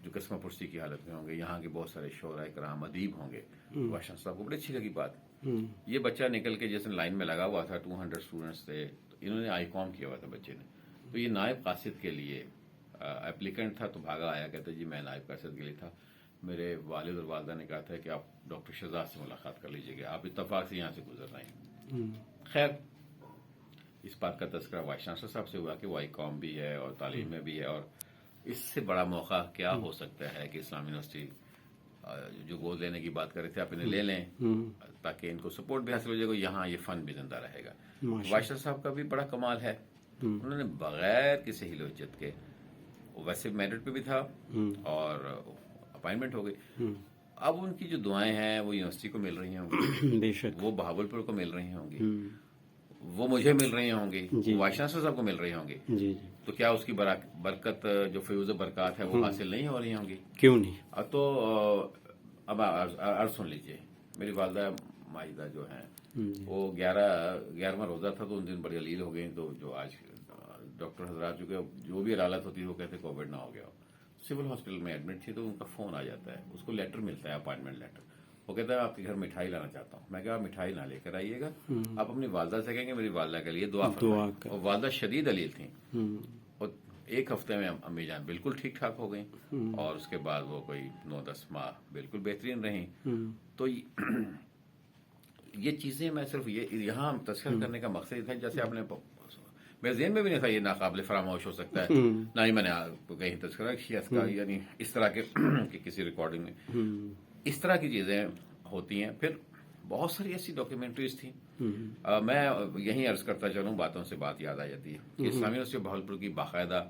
جو قسمہ پرسی کی حالت میں ہوں گے، یہاں کے بہت سارے شعراء کرام ادیب ہوں گے. وائس چانسلر صاحب کو بڑی اچھی لگی بات. یہ بچہ نکل کے جیسے لائن میں لگا ہوا تھا، 200 اسٹوڈنٹس تھے، تو انہوں نے آئی کام کیا ہوا تھا بچے نے. تو یہ نائب قاصد کے لیے اپلیکنٹ تھا، تو بھاگا آیا، کہتا جی میں نائب قاصد کے لیے تھا. میرے والد اور والدہ نے کہا تھا کہ آپ ڈاکٹر شہزاد سے ملاقات کر لیجیے گا، آپ اتفاق سے یہاں سے گزر رہے ہیں. خیر اس بات کا تذکرہ وائس چانسلر صاحب سے ہوا کہ وہ آئی کام بھی ہے اور تعلیم میں بھی ہے، اور اس سے بڑا موقع کیا ہو سکتا ہے کہ اسلامی یونیورسٹی جو گود لینے کی بات کر رہے تھے آپ انہیں لے لیں تاکہ ان کو سپورٹ بھی حاصل ہو جائے گا، یہاں یہ فن بھی زندہ رہے گا. وائس چانسلر صاحب کا بھی بڑا کمال ہے، انہوں نے بغیر کسی ہیل و جت کے، ویسے میرٹ پہ بھی تھا اور اپائنٹمنٹ ہو گئی. اب ان کی جو دعائیں ہیں وہ یونیورسٹی کو مل رہی ہوں گی، بے شک وہ بہاولپور کو مل رہی ہوں گی، وہ مجھے مل رہی ہوں گی، وائس چانسلر صاحب کو مل رہی ہوں گی. جی. تو کیا اس کی برکت جو فیوز برکات ہے وہ حاصل نہیں ہو رہی ہوں گی؟ کیوں نہیں. تو اب عرض سن لیجیے. میری والدہ ماجدہ جو ہیں وہ 11واں روزہ تھا، تو ان دن بڑی علیل ہو گئی. تو جو آج ڈاکٹر حضرات جو بھی عدالت ہوتی ہے وہ کہتے کووڈ نہ ہو گیا. سول ہاسپٹل میں ایڈمٹ تھی، تو ان کا فون آ جاتا ہے، اس کو لیٹر ملتا ہے اپائنٹمنٹ لیٹر. وہ کہتا ہے آپ کے گھر مٹھائی لانا چاہتا ہوں. میں کہا آپ مٹھائی نہ لے کر آئیے گا، آپ اپنی والدہ سے کہیں گے میری والدہ کے لیے دعا فرمائیں. اور والدہ شدید علیل تھیں، اور ایک ہفتے میں امی جان بالکل ٹھیک ٹھاک ہو گئیں، اور اس کے بعد وہ کوئی 9-10 ماہ بالکل بہترین رہیں. تو یہ چیزیں میں صرف یہاں تذکر کرنے کا مقصد یہ تھا، جیسے آپ نے میرے ذہن میں بھی نہیں تھا یہ ناقابل فراموش ہو سکتا ہے، نہ ہی میں نے کہیں تذکرہ کیا اس کا، یعنی اس طرح کے کسی ریکارڈنگ میں اس طرح کی چیزیں ہوتی ہیں. پھر بہت ساری ایسی ڈاکیومنٹریز تھیں. میں یہیں عرض کرتا چلوں، باتوں سے بات یاد آ جاتی ہے کہ اسلامی یونیورسٹی بہاولپور کی باقاعدہ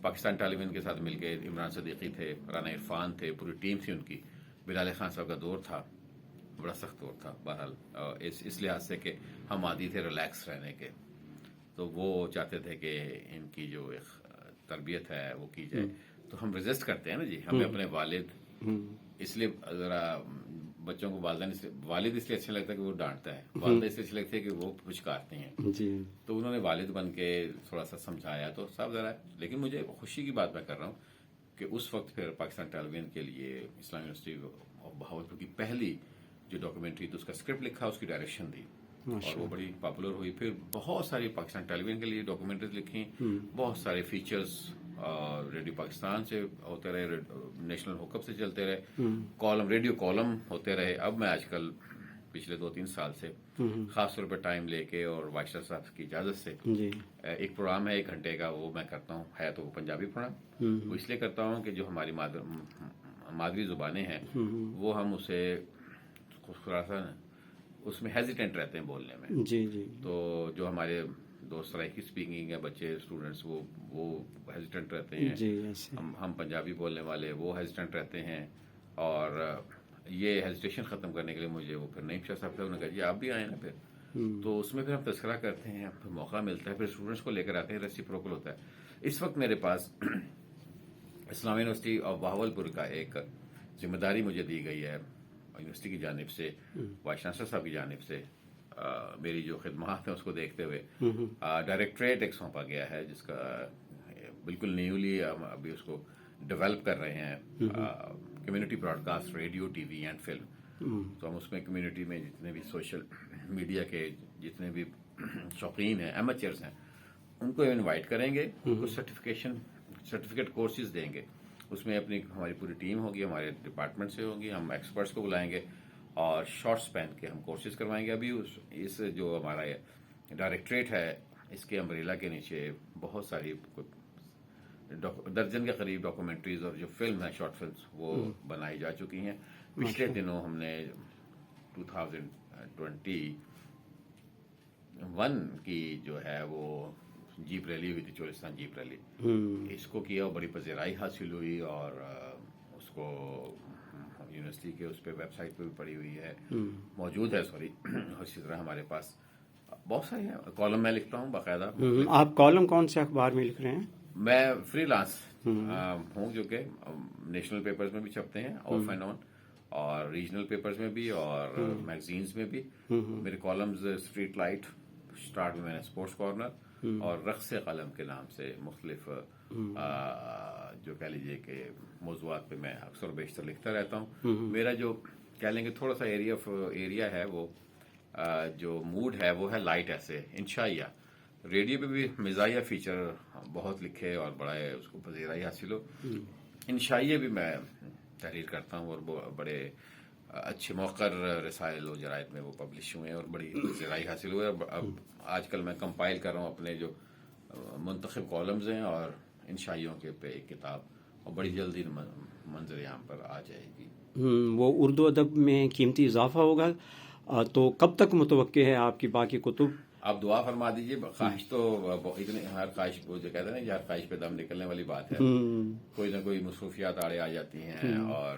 پاکستان ٹیلی ویژن کے ساتھ مل کے عمران صدیقی تھے، رانا عرفان تھے، پوری ٹیم تھی ان کی. بلال خان صاحب کا دور تھا، بڑا سخت دور تھا بہرحال، اس لحاظ سے کہ ہم عادی تھے ریلیکس رہنے کے. تو وہ چاہتے تھے کہ ان کی جو تربیت ہے وہ کی جائے. تو ہم ریزسٹ کرتے ہیں نا جی. ہمیں اپنے والد اس لیے ذرا بچوں کو والد اس لیے اچھا لگتا ہے کہ وہ ڈانٹتا ہے، والدہ اس لیے اچھی لگتی ہے کہ وہ پھچکارتے ہیں. تو انہوں نے والد بن کے تھوڑا سا سمجھایا تو صاحب ذرا. لیکن مجھے خوشی کی بات میں کر رہا ہوں کہ اس وقت پھر پاکستان ٹیلی ویژن کے لیے اسلامی یونیورسٹی بہاولپور کی پہلی جو ڈاکیومنٹری تو اس کا اسکرپٹ لکھا، اس کی ڈائریکشن دی، اور وہ بڑی پاپولر ہوئی. پھر بہت ساری پاکستان ٹیلی ویژن کے لیے ڈاکیومنٹریز لکھی، بہت سارے فیچرز ریڈیو پاکستان سے ہوتے رہے، نیشنل ہوک اپ سے چلتے رہے، کالم ریڈیو کالم ہوتے رہے. اب میں آج کل پچھلے 2-3 سال سے خاص طور پہ ٹائم لے کے اور وائس چانسلر صاحب کی اجازت سے ایک پروگرام ہے 1 گھنٹے کا، وہ میں کرتا ہوں. ہے تو وہ پنجابی پروگرام، وہ اس لیے کرتا ہوں کہ جو ہماری مادری زبانیں ہیں وہ ہم اسے تھوڑا سا اس میں ہیزیٹنٹ رہتے ہیں بولنے میں. تو جو ہمارے دوست سرائکی اسپیکنگ ہے، بچے اسٹوڈنٹس وہ ہیزیٹنٹ رہتے ہیں. ہم پنجابی بولنے والے وہ ہیزیٹنٹ رہتے ہیں. اور یہ ہیزیٹیشن ختم کرنے کے لیے مجھے وہ پھر نعیم شاہ صاحب نے کہا جی آپ بھی آئیں نا پھر. تو اس میں پھر ہم تذکرہ کرتے ہیں، پھر موقع ملتا ہے، پھر اسٹوڈنٹس کو لے کر آتے ہیں، ریسیپروکل ہوتا ہے. اس وقت میرے پاس اسلامی یونیورسٹی آف بہاولپور کا ایک ذمہ داری مجھے دی گئی ہے یونیورسٹی کی جانب سے، وائس چانسلر صاحب کی جانب سے. میری جو خدمات ہیں اس کو دیکھتے ہوئے ڈائریکٹریٹ ایک سونپا گیا ہے، جس کا بالکل نیولی ابھی اس کو ڈیولپ کر رہے ہیں. Community broadcast, radio, TV and film. تو ہم اس میں کمیونٹی میں جتنے بھی سوشل میڈیا کے جتنے بھی شوقین ہیں، ایمیچرز ہیں، ان کو انوائٹ کریں گے، ان کو سرٹیفکیٹ کورسز دیں گے. اس میں ہماری پوری ٹیم ہوگی، ہمارے ڈپارٹمنٹ سے ہوگی، ہم ایکسپرٹس کو بلائیں گے اور شارٹ سپین کے ہم کورسز کروائیں گے. ابھی اس جو ہمارا ڈائریکٹریٹ ہے، اس کے امبریلا کے نیچے بہت ساری درجن کے قریب ڈاکومنٹریز اور جو فلم ہے، شارٹ فلمز، وہ بنائی جا چکی ہیں. پچھلے دنوں ہم نے 2021 کی جو ہے وہ جیپ ریلی ہوئی تھی، چولستان جیپ ریلی، اس کو کیا، بڑی پذیرائی حاصل ہوئی اور اس کو یونیورسٹی کے اس پہ ویب سائٹ پہ بھی پڑی ہوئی ہے، موجود ہے. اور اسی طرح ہمارے پاس بہت سارے ہیں. کالم میں لکھتا ہوں باقاعدہ. آپ کالم کون سے اخبار میں لکھ رہے ہیں؟ میں فری لانس ہوں، جو کہ نیشنل پیپرز میں بھی چھپتے ہیں آف اینڈ آن، اور ریجنل پیپرز میں بھی اور میگزینز میں بھی. میرے کالمز اسٹریٹ لائٹ، اسٹارٹ میں نے اسپورٹس کارنر اور رقص قلم کے نام سے مختلف جو کہہ لیجیے کہ موضوعات پہ میں اکثر و بیشتر لکھتا رہتا ہوں. میرا جو کہہ لیں گے تھوڑا سا ایریا ہے، وہ جو موڈ ہے وہ ہے لائٹ ایسے انشائیہ. ریڈیو پہ بھی مزاحیہ فیچر بہت لکھے اور بڑا اس کو پذیرائی حاصل ہو. انشائیہ بھی میں تحریر کرتا ہوں اور بڑے اچھے موقر رسائل و جرائد میں وہ پبلش ہوئے ہیں اور بڑی پذیرائی حاصل ہوئے. اب آج کل میں کمپائل کر رہا ہوں اپنے جو منتخب کالمز ہیں اور انشائیوں کے پہ ایک کتاب، اور بڑی جلدی منظر یہاں پر آ جائے گی. وہ اردو ادب میں قیمتی اضافہ ہوگا. تو کب تک متوقع ہے آپ کی باقی کتب؟ آپ دعا فرما دیجیے. خواہش تو اتنی، ہر خواہش وہ جو کہتے ہیں نا، ہر خواہش پہ دم نکلنے والی بات ہے. کوئی نہ کوئی مصروفیات آڑے آ جاتی ہیں اور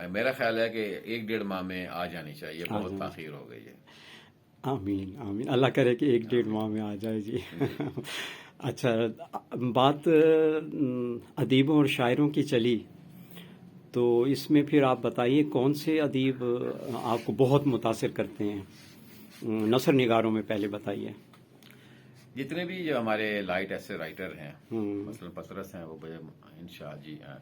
میرا خیال ہے کہ 1-1.5 ماہ میں آ جانی چاہیے. بہت تاخیر ہو گئی ہے. آمین آمین، اللہ کرے کہ 1-1.5 ماہ میں آ جائے جی. اچھا، بات ادیبوں اور شاعروں کی چلی، تو اس میں پھر آپ بتائیے کون سے ادیب آپ کو بہت متاثر کرتے ہیں؟ نثر نگاروں میں پہلے بتائیے. جتنے بھی جو ہمارے لائٹ ایسے رائٹر ہیں، مثلا پطرس ہیں، وہ انشاء جی ہیں،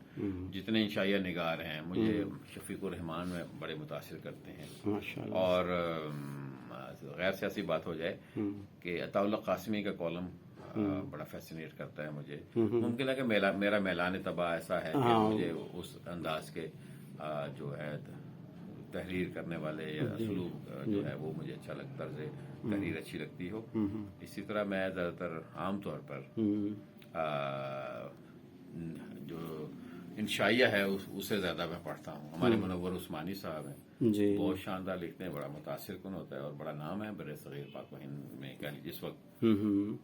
جتنے انشائیہ نگار ہیں، مجھے شفیق الرحمان میں بڑے متاثر کرتے ہیں. ماشاءاللہ. اور غیر سیاسی بات ہو جائے کہ عطاء اللہ قاسمی کا کالم بڑا فیسینیٹ کرتا ہے مجھے. ممکن ہے کہ میرا میلان طبع ایسا ہے کہ مجھے اس انداز کے جو ہے تحریر کرنے والے یا اسلوب جو ہے وہ مجھے اچھا لگتا ہے، تحریر اچھی لگتی ہو. اسی طرح میں زیادہ تر عام طور پر جو انشائیہ ہے اسے زیادہ میں پڑھتا ہوں. ہمارے منور عثمانی صاحب ہیں، بہت شاندار لکھتے ہیں، بڑا متاثر کن ہوتا ہے اور بڑا نام ہے بر صغیر پاک و ہند میں کہہ لیجیے اس وقت.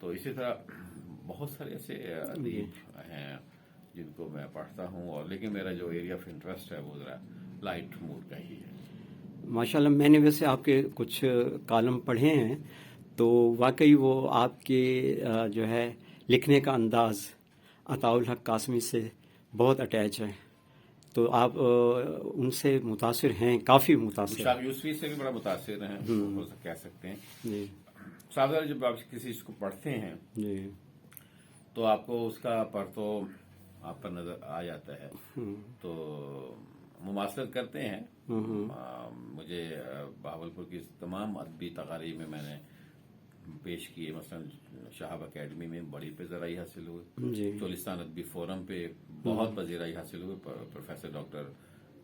تو اسی طرح بہت سارے ایسے ادیب ہیں جن کو میں پڑھتا ہوں. اور لیکن میرا جو ایریا آف انٹرسٹ ہے وہ ذرا لائٹ موڈ کا ہی ہے. ماشاءاللہ. میں نے ویسے آپ کے کچھ کالم پڑھے ہیں، تو واقعی وہ آپ کے جو ہے لکھنے کا انداز عطاء الحق قاسمی سے بہت اٹیچ ہے. تو آپ ان سے متاثر ہیں، کافی متاثر. مشتاق یوسفی سے بھی بڑا متاثر ہیں، کہہ سکتے ہیں. جی صاحب، جب آپ کسی چیز کو پڑھتے ہیں جی تو آپ کو اس کا پرتو آپ پر نظر آ جاتا ہے، تو مماثلت کرتے ہیں. مجھے بہاولپور کی تمام ادبی تقاریب میں نے پیش کیے. مثلا شہاب اکیڈمی میں بڑی پذیرائی حاصل ہوئی. چولستان ادبی فورم پہ بہت پذیرائی حاصل ہوئی. پروفیسر ڈاکٹر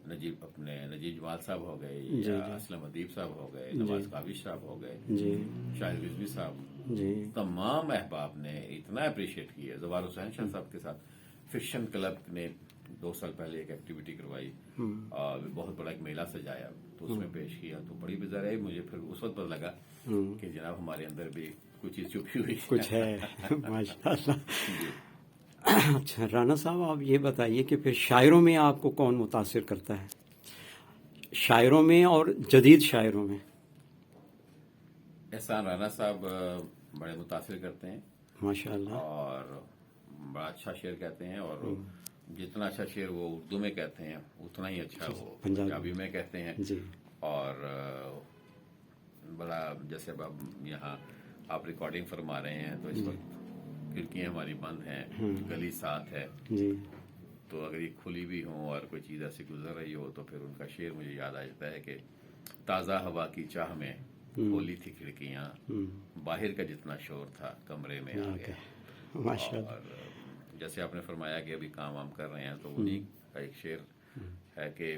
نجیب جمال صاحب ہو گئے، یا اسلم ادیب صاحب ہو گئے، نواز قابش صاحب ہو گئے، شاہد رضوی صاحب، تمام احباب نے اتنا اپریشیٹ کیا. زوار حسین شاہ صاحب کے ساتھ فکشن کلب نے 2 سال پہلے ایک ایکٹیویٹی کروائی اور بہت بڑا ایک میلہ سجایا، تو اس میں پیش کیا. تو بڑی پذیرائی. مجھے پھر اس وقت پتہ لگا کہ جناب ہمارے اندر بھی کچھ چیز چھپی ہوئی کچھ ہے. ماشاءاللہ. اچھا رانا صاحب، آپ یہ بتائیے کہ پھر شاعروں میں آپ کو کون متاثر کرتا ہے؟ شاعروں میں اور جدید شاعروں میں. احسان رانا صاحب بڑے متاثر کرتے ہیں ماشاءاللہ. اور بڑا اچھا شعر کہتے ہیں، اور جتنا اچھا شعر وہ اردو میں کہتے ہیں اتنا ہی اچھا وہ پنجابی میں کہتے ہیں. اور بڑا، جیسے اب یہاں آپ ریکارڈنگ فرما رہے ہیں تو اس وقت کھڑکیاں ہماری بند ہیں، گلی ساتھ ہے، تو اگر یہ کھلی بھی ہوں اور کوئی چیز ایسی گزر رہی ہو تو پھر ان کا شعر مجھے یاد آ جاتا ہے کہ تازہ ہوا کی چاہ میں کھولی تھی کھڑکیاں، باہر کا جتنا شور تھا کمرے میں آ گیا. ماشاء اللہ. اور جیسے آپ نے فرمایا کہ ابھی کام وام کر رہے ہیں تو انہیں کا ایک شعر ہے کہ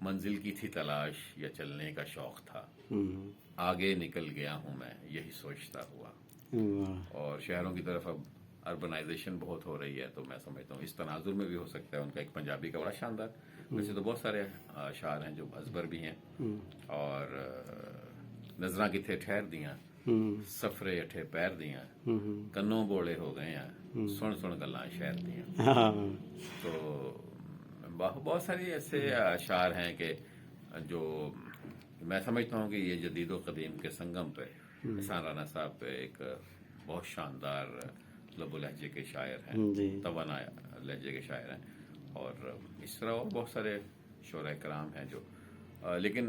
منزل کی تھی تلاش یا چلنے کا شوق تھا، آگے نکل گیا ہوں میں یہی سوچتا ہوا. اور شہروں کی طرف اب اربنائزیشن بہت ہو رہی ہے تو میں سمجھتا ہوں اس تناظر میں بھی ہو سکتا ہے ان کا ایک پنجابی کا بڑا شاندار، ویسے تو بہت سارے اشعار ہیں جو ازبر بھی ہیں. اور نظراں کتھے ٹھہر دیاں سفرے اٹھے پیر دیاں کنوں بوڑے ہو گئے ہیں سن سن گلاں شہر دیاں. تو بہت ساری ایسے اشعار ہیں کہ جو میں سمجھتا ہوں کہ یہ جدید و قدیم کے سنگم پہ احسان رانا صاحب پہ ایک بہت شاندار لب و لہجے کے شاعر ہیں، توانا لہجے کے شاعر ہیں. اور اس طرح اور بہت سارے شعراء کرام ہیں جو لیکن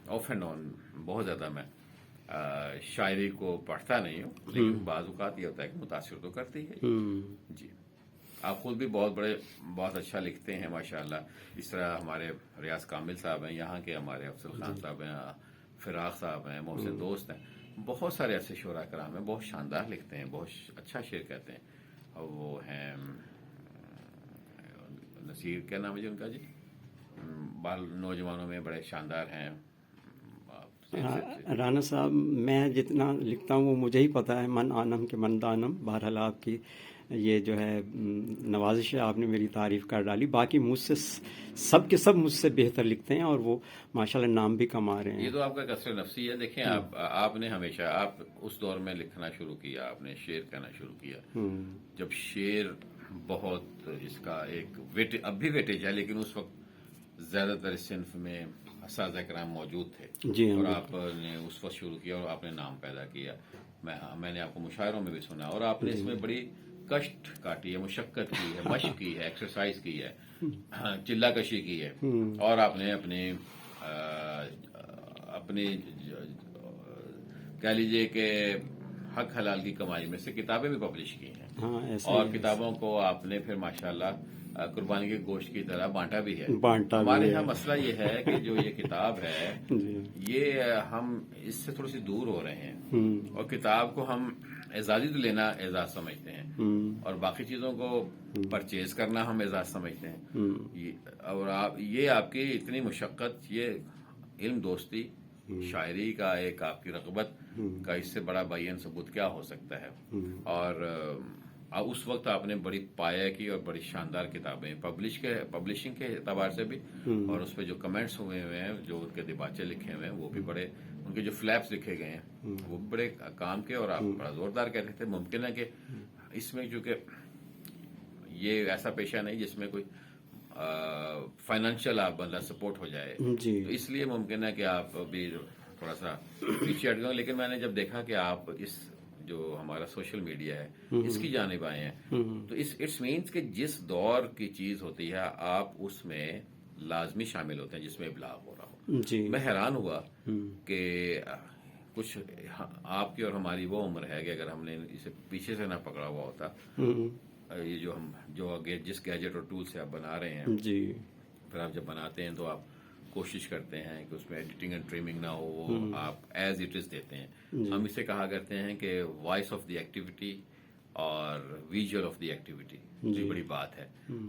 آف اینڈ آن بہت زیادہ میں شاعری کو پڑھتا نہیں ہوں، لیکن بعض اوقات یہ ہوتا ہے کہ متاثر تو کرتی ہے. جی آپ خود بھی بہت اچھا لکھتے ہیں ماشاءاللہ. اس طرح ہمارے ریاض کامل صاحب ہیں یہاں کے، ہمارے افضل خان صاحب ہیں، فراق صاحب ہیں، محسن دوست ہیں، بہت سارے ایسے شعراء کرام ہیں بہت شاندار لکھتے ہیں، بہت اچھا شعر کہتے ہیں. اور وہ ہیں نصیر، کیا نام ہے جی ان کا، جی بال نوجوانوں میں بڑے شاندار ہیں. رانا صاحب میں جتنا لکھتا ہوں وہ مجھے ہی پتا ہے، من آنم کے من دانم. بہرحال آپ کی یہ جو ہے نوازش ہے، آپ نے میری تعریف کر ڈالی. باقی مجھ سے سب کے سب مجھ سے بہتر لکھتے ہیں اور وہ ماشاءاللہ نام بھی کما رہے ہیں. یہ تو آپ کا کثر نفسی ہے. دیکھیں آپ نے ہمیشہ آپ اس دور میں لکھنا شروع کیا، آپ نے شعر کہنا شروع کیا جب شعر بہت اس کا ایک اب بھی ویٹیج ہے، لیکن اس وقت زیادہ تر صنف میں اساتذہ کرام موجود تھے. جی اور آپ نے اس وقت شروع کیا اور آپ نے نام پیدا کیا. میں نے آپ کو مشاعروں میں بھی سنا اور آپ نے اس میں بڑی کشٹ کاٹی ہے، مشقت کی ہے، مشق کی ہے، ایکسرسائز کی ہے، چلہ کشی کی ہے. اور آپ نے اپنی کہہ لیجئے کہ حق حلال کی کمائی میں سے کتابیں بھی پبلش کی ہیں. اور کتابوں کو آپ نے پھر ماشاءاللہ قربانی کے گوشت کی طرح بانٹا بھی ہے. ہمارے یہاں مسئلہ یہ ہے کہ جو یہ کتاب ہے یہ ہم اس سے تھوڑی سی دور ہو رہے ہیں، اور کتاب کو ہم اعزازی تو لینا اعزاز سمجھتے ہیں اور باقی چیزوں کو پرچیز کرنا ہم اعزاز سمجھتے ہیں. اور یہ آپ کی اتنی مشقت، یہ علم دوستی شاعری کا ایک آپ کی رغبت کا اس سے بڑا بیان ثبوت کیا ہو سکتا ہے. اور اس وقت آپ نے بڑی پایا کی اور بڑی شاندار کتابیں پبلشنگ کے اعتبار سے بھی، اور اس پہ جو کمنٹس ہوئے ہیں، جو ان کے دیباچے لکھے ہوئے ہیں وہ بھی بڑے، ان کے جو فلیپس لکھے گئے ہیں وہ بھی بڑے کام کے، اور آپ بڑا زوردار کہتے تھے. ممکن ہے کہ اس میں چونکہ یہ ایسا پیشہ نہیں جس میں کوئی فائنینشیل آپ بندہ سپورٹ ہو جائے، تو اس لیے ممکن ہے کہ آپ بھی تھوڑا سا پیچھے ہٹ گئے. لیکن میں نے جب دیکھا کہ آپ اس جو ہمارا سوشل میڈیا ہے اس کی جانب آئے ہیں تو اٹس مینس کہ جس دور کی چیز ہوتی ہے آپ اس میں لازمی شامل ہوتے ہیں جس میں ابلاغ ہو رہا ہو. میں حیران ہوا کہ کچھ آپ کی اور ہماری وہ عمر ہے کہ اگر ہم نے اسے پیچھے سے نہ پکڑا ہوا ہوتا، یہ جو جس گیجٹ اور ٹول سے آپ بنا رہے ہیں، پھر آپ جب بناتے ہیں تو آپ کوشش کرتے ہیں کہ اس میں ایڈیٹنگ اینڈ ٹریمنگ نہ ہو، وہ آپ ایز اٹ از دیتے ہیں. ہم اسے کہا کرتے ہیں کہ وائس آف دی ایکٹیویٹی اور ویژول آف دی ایکٹیویٹی. یہ بڑی بات ہے.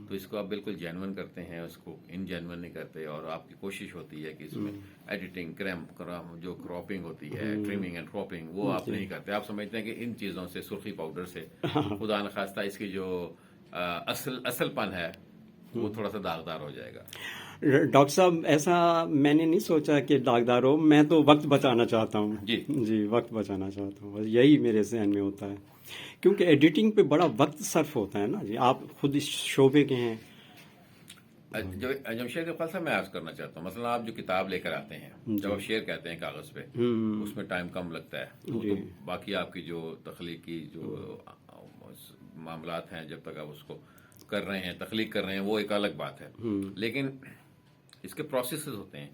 تو اس کو آپ بالکل جینون کرتے ہیں، اس کو ان جینون نہیں کرتے، اور آپ کی کوشش ہوتی ہے کہ اس میں ایڈیٹنگ جو کراپنگ ہوتی ہے، ٹریمنگ اینڈ کراپنگ، وہ آپ نہیں کرتے. آپ سمجھتے ہیں کہ ان چیزوں سے، سرخی پاؤڈر سے خدا نخواستہ اس کی جو اصل پن ہے وہ تھوڑا سا داغدار ہو جائے گا. ڈاکٹر صاحب ایسا میں نے نہیں سوچا کہ داغدار ہو، میں تو وقت بچانا چاہتا ہوں. جی وقت بچانا چاہتا ہوں، یہی میرے ذہن میں ہوتا ہے، کیونکہ ایڈیٹنگ پہ بڑا وقت صرف ہوتا ہے نا. جی آپ خود اس شعبے کے ہیں. جمشید اقبال صاحب میں عرض کرنا چاہتا ہوں، مثلا آپ جو کتاب لے کر آتے ہیں، جب آپ شعر کہتے ہیں کاغذ پہ، اس میں ٹائم کم لگتا ہے. تو باقی آپ کی جو تخلیقی جو معاملات ہیں، جب تک آپ اس کو کر رہے ہیں، تخلیق کر رہے ہیں، وہ ایک الگ بات ہے. لیکن اس کے پروسیسز ہوتے ہیں،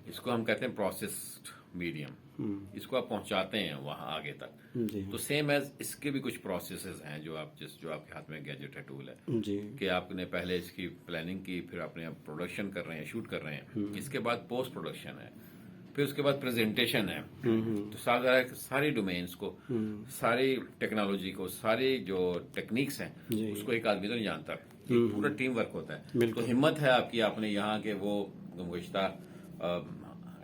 اس کو ہم کہتے ہیں پروسیسڈ میڈیم، اس کو آپ پہنچاتے ہیں وہاں آگے تک، جی تو سیم ایز اس کے بھی کچھ پروسیسز ہیں جو آپ کے ہاتھ میں گیجٹ ہے، ٹول ہے، جی کہ آپ نے پہلے اس کی پلاننگ کی، پھر آپ نے پروڈکشن کر رہے ہیں، شوٹ کر رہے ہیں، اس کے بعد پوسٹ پروڈکشن ہے، پھر اس کے بعد پریزنٹیشن ہے، تو ساری ڈومینس کو، ساری ٹیکنالوجی کو، ساری جو ٹیکنیکس ہیں اس کو ایک آدمی تو نہیں جانتا، ایک پورا ٹیم ورک ہوتا ہے. تو ہمت ہے آپ کی، آپ نے یہاں کے وہ گزشتہ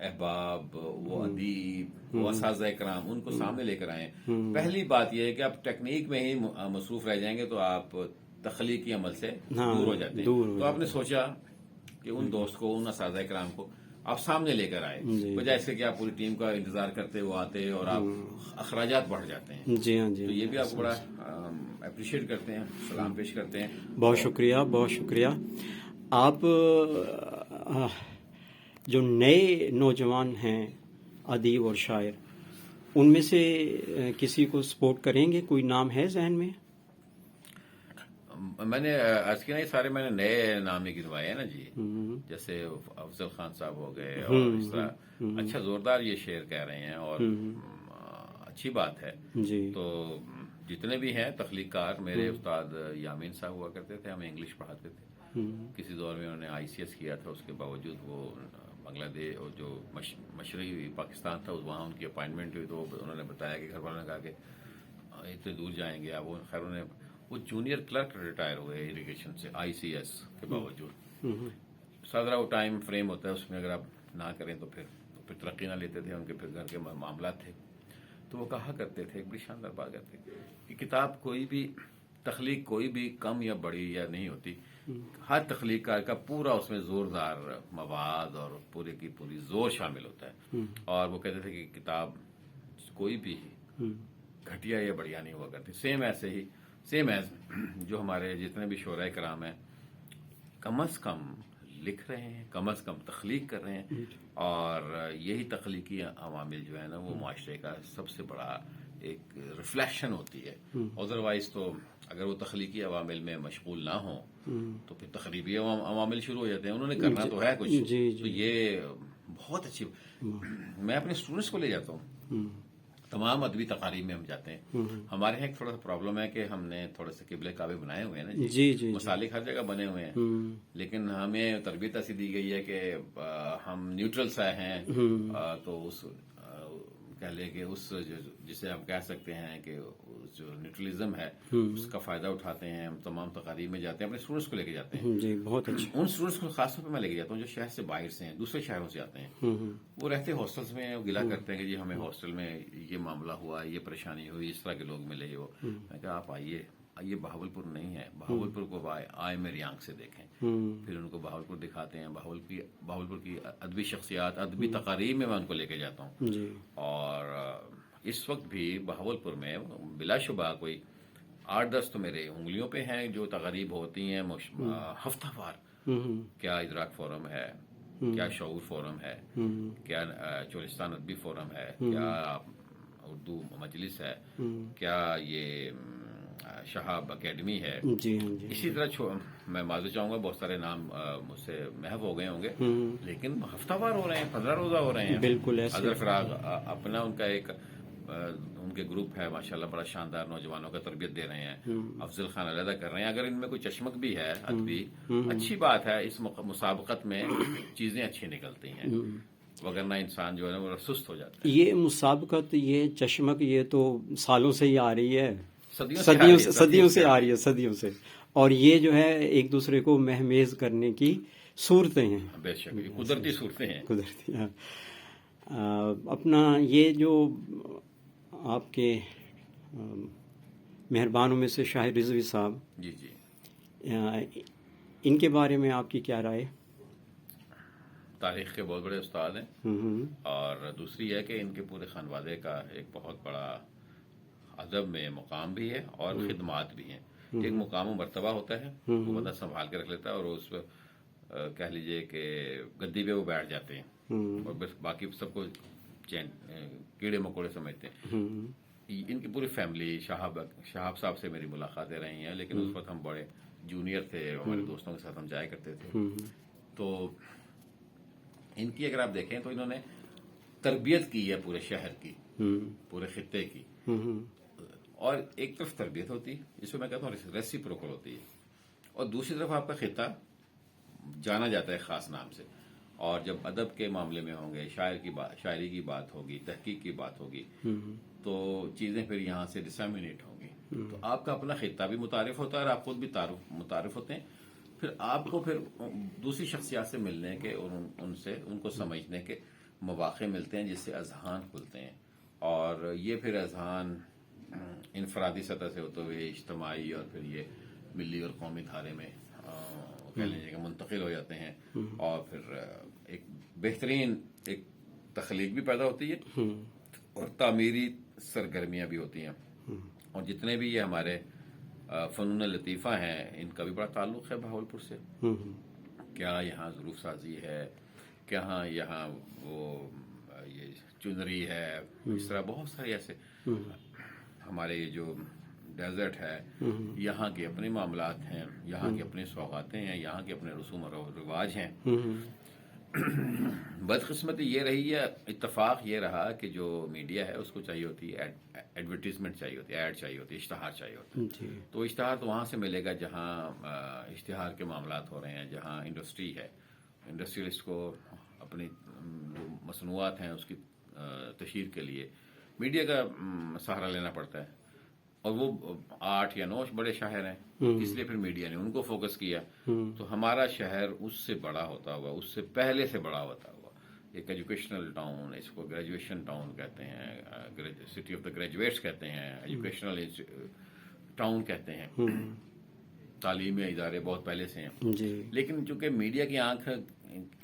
احباب، وہ ادیب، وہ اساتذہ کرام، ان کو سامنے لے کر آئے. پہلی بات یہ ہے کہ آپ ٹیکنیک میں ہی مصروف رہ جائیں گے تو آپ تخلیقی عمل سے دور ہو جاتے ہیں. تو آپ نے سوچا کہ ان دوست کو، ان اساتذہ کرام کو آپ سامنے لے کر آئے، بجائے اس سے کہ آپ پوری ٹیم کا انتظار کرتے وہ آتے اور آپ اخراجات بڑھ جاتے ہیں. جی ہاں جی. تو یہ بھی آپ کو بڑا اپریشیٹ کرتے ہیں، سلام پیش کرتے ہیں. بہت شکریہ، بہت شکریہ. آپ جو نئے نوجوان ہیں ادیب اور شاعر، ان میں سے کسی کو سپورٹ کریں گے؟ کوئی نام ہے ذہن میں؟ میں نے آج کے نہیں سارے میں نے نئے نام ہی گنوائے ہیں نا جی، جیسے افضل خان صاحب ہو گئے، اور اس طرح اچھا زوردار یہ شعر کہہ رہے ہیں اور اچھی بات ہے. جی. تو جتنے بھی ہیں تخلیق کار، میرے استاد یامین صاحب ہوا کرتے تھے، ہمیں انگلش پڑھاتے تھے. کسی دور میں انہوں نے ICS کیا تھا، اس کے باوجود وہ بنگلہ دیش اور جو مشرقی پاکستان تھا وہاں ان کی اپائنٹمنٹ ہوئی، تو انہوں نے بتایا کہ گھر والوں نے کہا کہ اتنے دور جائیں گے آپ. وہ خیر انہیں وہ جونیئر کلرک ریٹائر ہوئے اریگیشن سے ICS کے باوجود. سادرا وہ ٹائم فریم ہوتا ہے، اس میں اگر آپ نہ کریں تو پھر ترقی نہ لیتے تھے، ان کے پھر گھر کے معاملات تھے. تو وہ کہا کرتے تھے، ایک بڑی شاندار بات کرتے کہ کتاب کوئی بھی تخلیق کوئی بھی کم یا بڑی یا نہیں ہوتی، ہر تخلیق کار کا پورا اس میں زوردار مواد اور پورے کی پوری زور شامل ہوتا ہے. اور وہ کہتے تھے کہ کتاب کوئی بھی گھٹیا یا بڑھیا نہیں ہوا کرتی. سیم ایز جو ہمارے جتنے بھی شعراء کرام ہیں کم از کم لکھ رہے ہیں، کم از کم تخلیق کر رہے ہیں، اور یہی تخلیقی عوامل جو ہے نا وہ معاشرے کا سب سے بڑا ایک ریفلیکشن ہوتی ہے. ادروائز تو اگر وہ تخلیقی عوامل میں مشغول نہ ہوں تو پھر تخریبی عوامل شروع ہو جاتے ہیں. انہوں نے کرنا تو ہے کچھ، تو یہ بہت اچھی. میں اپنے اسٹوڈنٹس کو لے جاتا ہوں، تمام ادبی تقاریب میں ہم جاتے ہیں. ہمارے یہاں ایک تھوڑا سا پرابلم ہے کہ ہم نے تھوڑے سے قبلے کعبے بنائے ہوئے ہیں نا جی، مسالک ہر جگہ بنے ہوئے ہیں، لیکن ہمیں تربیت ایسی دی گئی ہے کہ ہم نیوٹرل سا ہیں. تو اس کہہ لیں کہ اس جسے آپ کہہ سکتے ہیں کہ جو نیوٹرلزم ہے اس کا فائدہ اٹھاتے ہیں. ہم تمام تقاریب میں جاتے ہیں، اپنے اسٹوڈنٹس کو لے کے جاتے ہیں. جی بہت اچھا. ان اسٹوڈنٹس کو خاص طور پہ میں لے کے جاتا ہوں جو شہر سے باہر سے ہیں، دوسرے شہروں سے آتے ہیں. وہ رہتے ہاسٹلس میں، گلا کرتے ہیں کہ جی ہمیں ہاسٹل میں یہ معاملہ ہوا، یہ پریشانی ہوئی، اس طرح کے لوگ ملے. میں کہا آپ آئیے، بہاولپور نہیں ہے، بہاولپور کو آئے میری آنکھ سے دیکھیں. پھر ان کو بہاولپور دکھاتے ہیں، بہاولپور کی ادبی شخصیات، ادبی تقاریب میں ان کو لے کے جاتا ہوں. اور اس وقت بھی بہاولپور میں بلا شبہ کوئی 8-10 تو میرے انگلیوں پہ ہیں جو تقاریب ہوتی ہیں ہفتہ وار. کیا ادراک فورم ہے، کیا شعور فورم ہے، کیا چولستان ادبی فورم ہے، کیا اردو مجلس ہے، کیا یہ شہاب اکیڈمی ہے. اسی طرح میں معذرت چاہوں گا، بہت سارے نام مجھ سے محو ہو گئے ہوں گے، لیکن ہفتہ وار ہو رہے ہیں، 15 روزہ ہو رہے ہیں. بالکل ایسے. اظہر فراق اپنا ان کا ایک ان کے گروپ ہے ماشاءاللہ، بڑا شاندار نوجوانوں کا تربیت دے رہے ہیں. افضل خان علیحدہ کر رہے ہیں. اگر ان میں کوئی چشمک بھی ہے ادبی، اچھی بات ہے. اس مسابقت میں چیزیں اچھی نکلتی ہیں، وگرنہ انسان جو ہے نا وہ سست ہو جاتا ہے. یہ مسابقت، یہ چشمک، یہ تو سالوں سے ہی آ رہی ہے، صدیوں سے. اور یہ جو ہے ایک دوسرے کو مہمیز کرنے کی صورتیں ہیں. بے شک قدرتی صورتیں ہیں. قدرتی. اپنا یہ جو آپ کے مہربانوں میں سے شاہد رضوی صاحب، جی جی، ان کے بارے میں آپ کی کیا رائے؟ تاریخ کے بہت بڑے استاد ہیں، اور دوسری ہے کہ ان کے پورے خانوادے کا ایک بہت بڑا ادب میں مقام بھی ہے اور خدمات بھی ہیں. ایک مقام و مرتبہ ہوتا ہے، وہ بندہ سنبھال کے رکھ لیتا ہے، اور اس کہہ لیجئے کہ گدی پہ وہ بیٹھ جاتے ہیں اور بس باقی سب کو کیڑے مکوڑے سمجھتے ہیں. ان کی پوری فیملی شہاب صاحب سے میری ملاقاتیں رہی ہیں، لیکن اس وقت ہم بڑے جونیئر تھے، ہمارے دوستوں کے ساتھ ہم جایا کرتے تھے. تو ان کی اگر آپ دیکھیں تو انہوں نے تربیت کی ہے پورے شہر کی، پورے خطے کی، اور ایک طرف تربیت ہوتی ہے جس میں کہتا ہوں ریسیپروکل ہوتی ہے، اور دوسری طرف آپ کا خطہ جانا جاتا ہے خاص نام سے. اور جب ادب کے معاملے میں ہوں گے، شاعری کی بات ہوگی، تحقیق کی بات ہوگی، تو چیزیں پھر یہاں سے ڈسیمینیٹ ہوں گی. تو آپ کا اپنا خطہ بھی متعارف ہوتا ہے اور آپ خود بھی متعارف ہوتے ہیں. پھر آپ کو پھر دوسری شخصیات سے ملنے کے اور ان کو سمجھنے کے مواقع ملتے ہیں، جس سے اذہان کھلتے ہیں. اور یہ پھر اذہان انفرادی سطح سے ہوتے ہوئے اجتماعی اور پھر یہ ملی اور قومی دھارے میں کہہ لیجیے کہ منتقل ہو جاتے ہیں. اور پھر ایک بہترین ایک تخلیق بھی پیدا ہوتی ہے اور تعمیری سرگرمیاں بھی ہوتی ہیں. اور جتنے بھی یہ ہمارے فنون لطیفہ ہیں، ان کا بھی بڑا تعلق ہے بہاولپور سے. کیا یہاں ظروف سازی ہے، کیا یہاں وہ یہ چنری ہے، اس طرح بہت سارے ایسے ہمارے یہ جو ڈیزرٹ ہے، یہاں کے اپنے معاملات ہیں، یہاں کی اپنی سوغاتیں ہیں، یہاں کے اپنے رسوم و رواج ہیں. بدقسمتی یہ رہی ہے، اتفاق یہ رہا کہ جو میڈیا ہے اس کو چاہیے ہوتی ہے ایڈورٹیزمنٹ چاہیے ہوتی ہے، ایڈ چاہیے ہوتی ہے، اشتہار چاہیے ہوتا ہے. تو اشتہار تو وہاں سے ملے گا جہاں اشتہار کے معاملات ہو رہے ہیں، جہاں انڈسٹری ہے. انڈسٹریلسٹ کو اپنی جو مصنوعات ہیں اس کی تشہیر کے لیے میڈیا کا سہارا لینا پڑتا ہے. اور وہ 8 یا 9 بڑے شہر ہیں، اس لیے پھر میڈیا نے ان کو فوکس کیا. تو ہمارا شہر اس سے بڑا ہوتا ہوا، اس سے پہلے سے بڑا ہوتا ہوا ایک ایجوکیشنل ٹاؤن، اس کو گریجویشن ٹاؤن کہتے ہیں، سٹی آف دا گریجویٹس کہتے ہیں، ایجوکیشنل ٹاؤن کہتے ہیں. تعلیمی ادارے بہت پہلے سے ہیں. لیکن چونکہ میڈیا کی آنکھ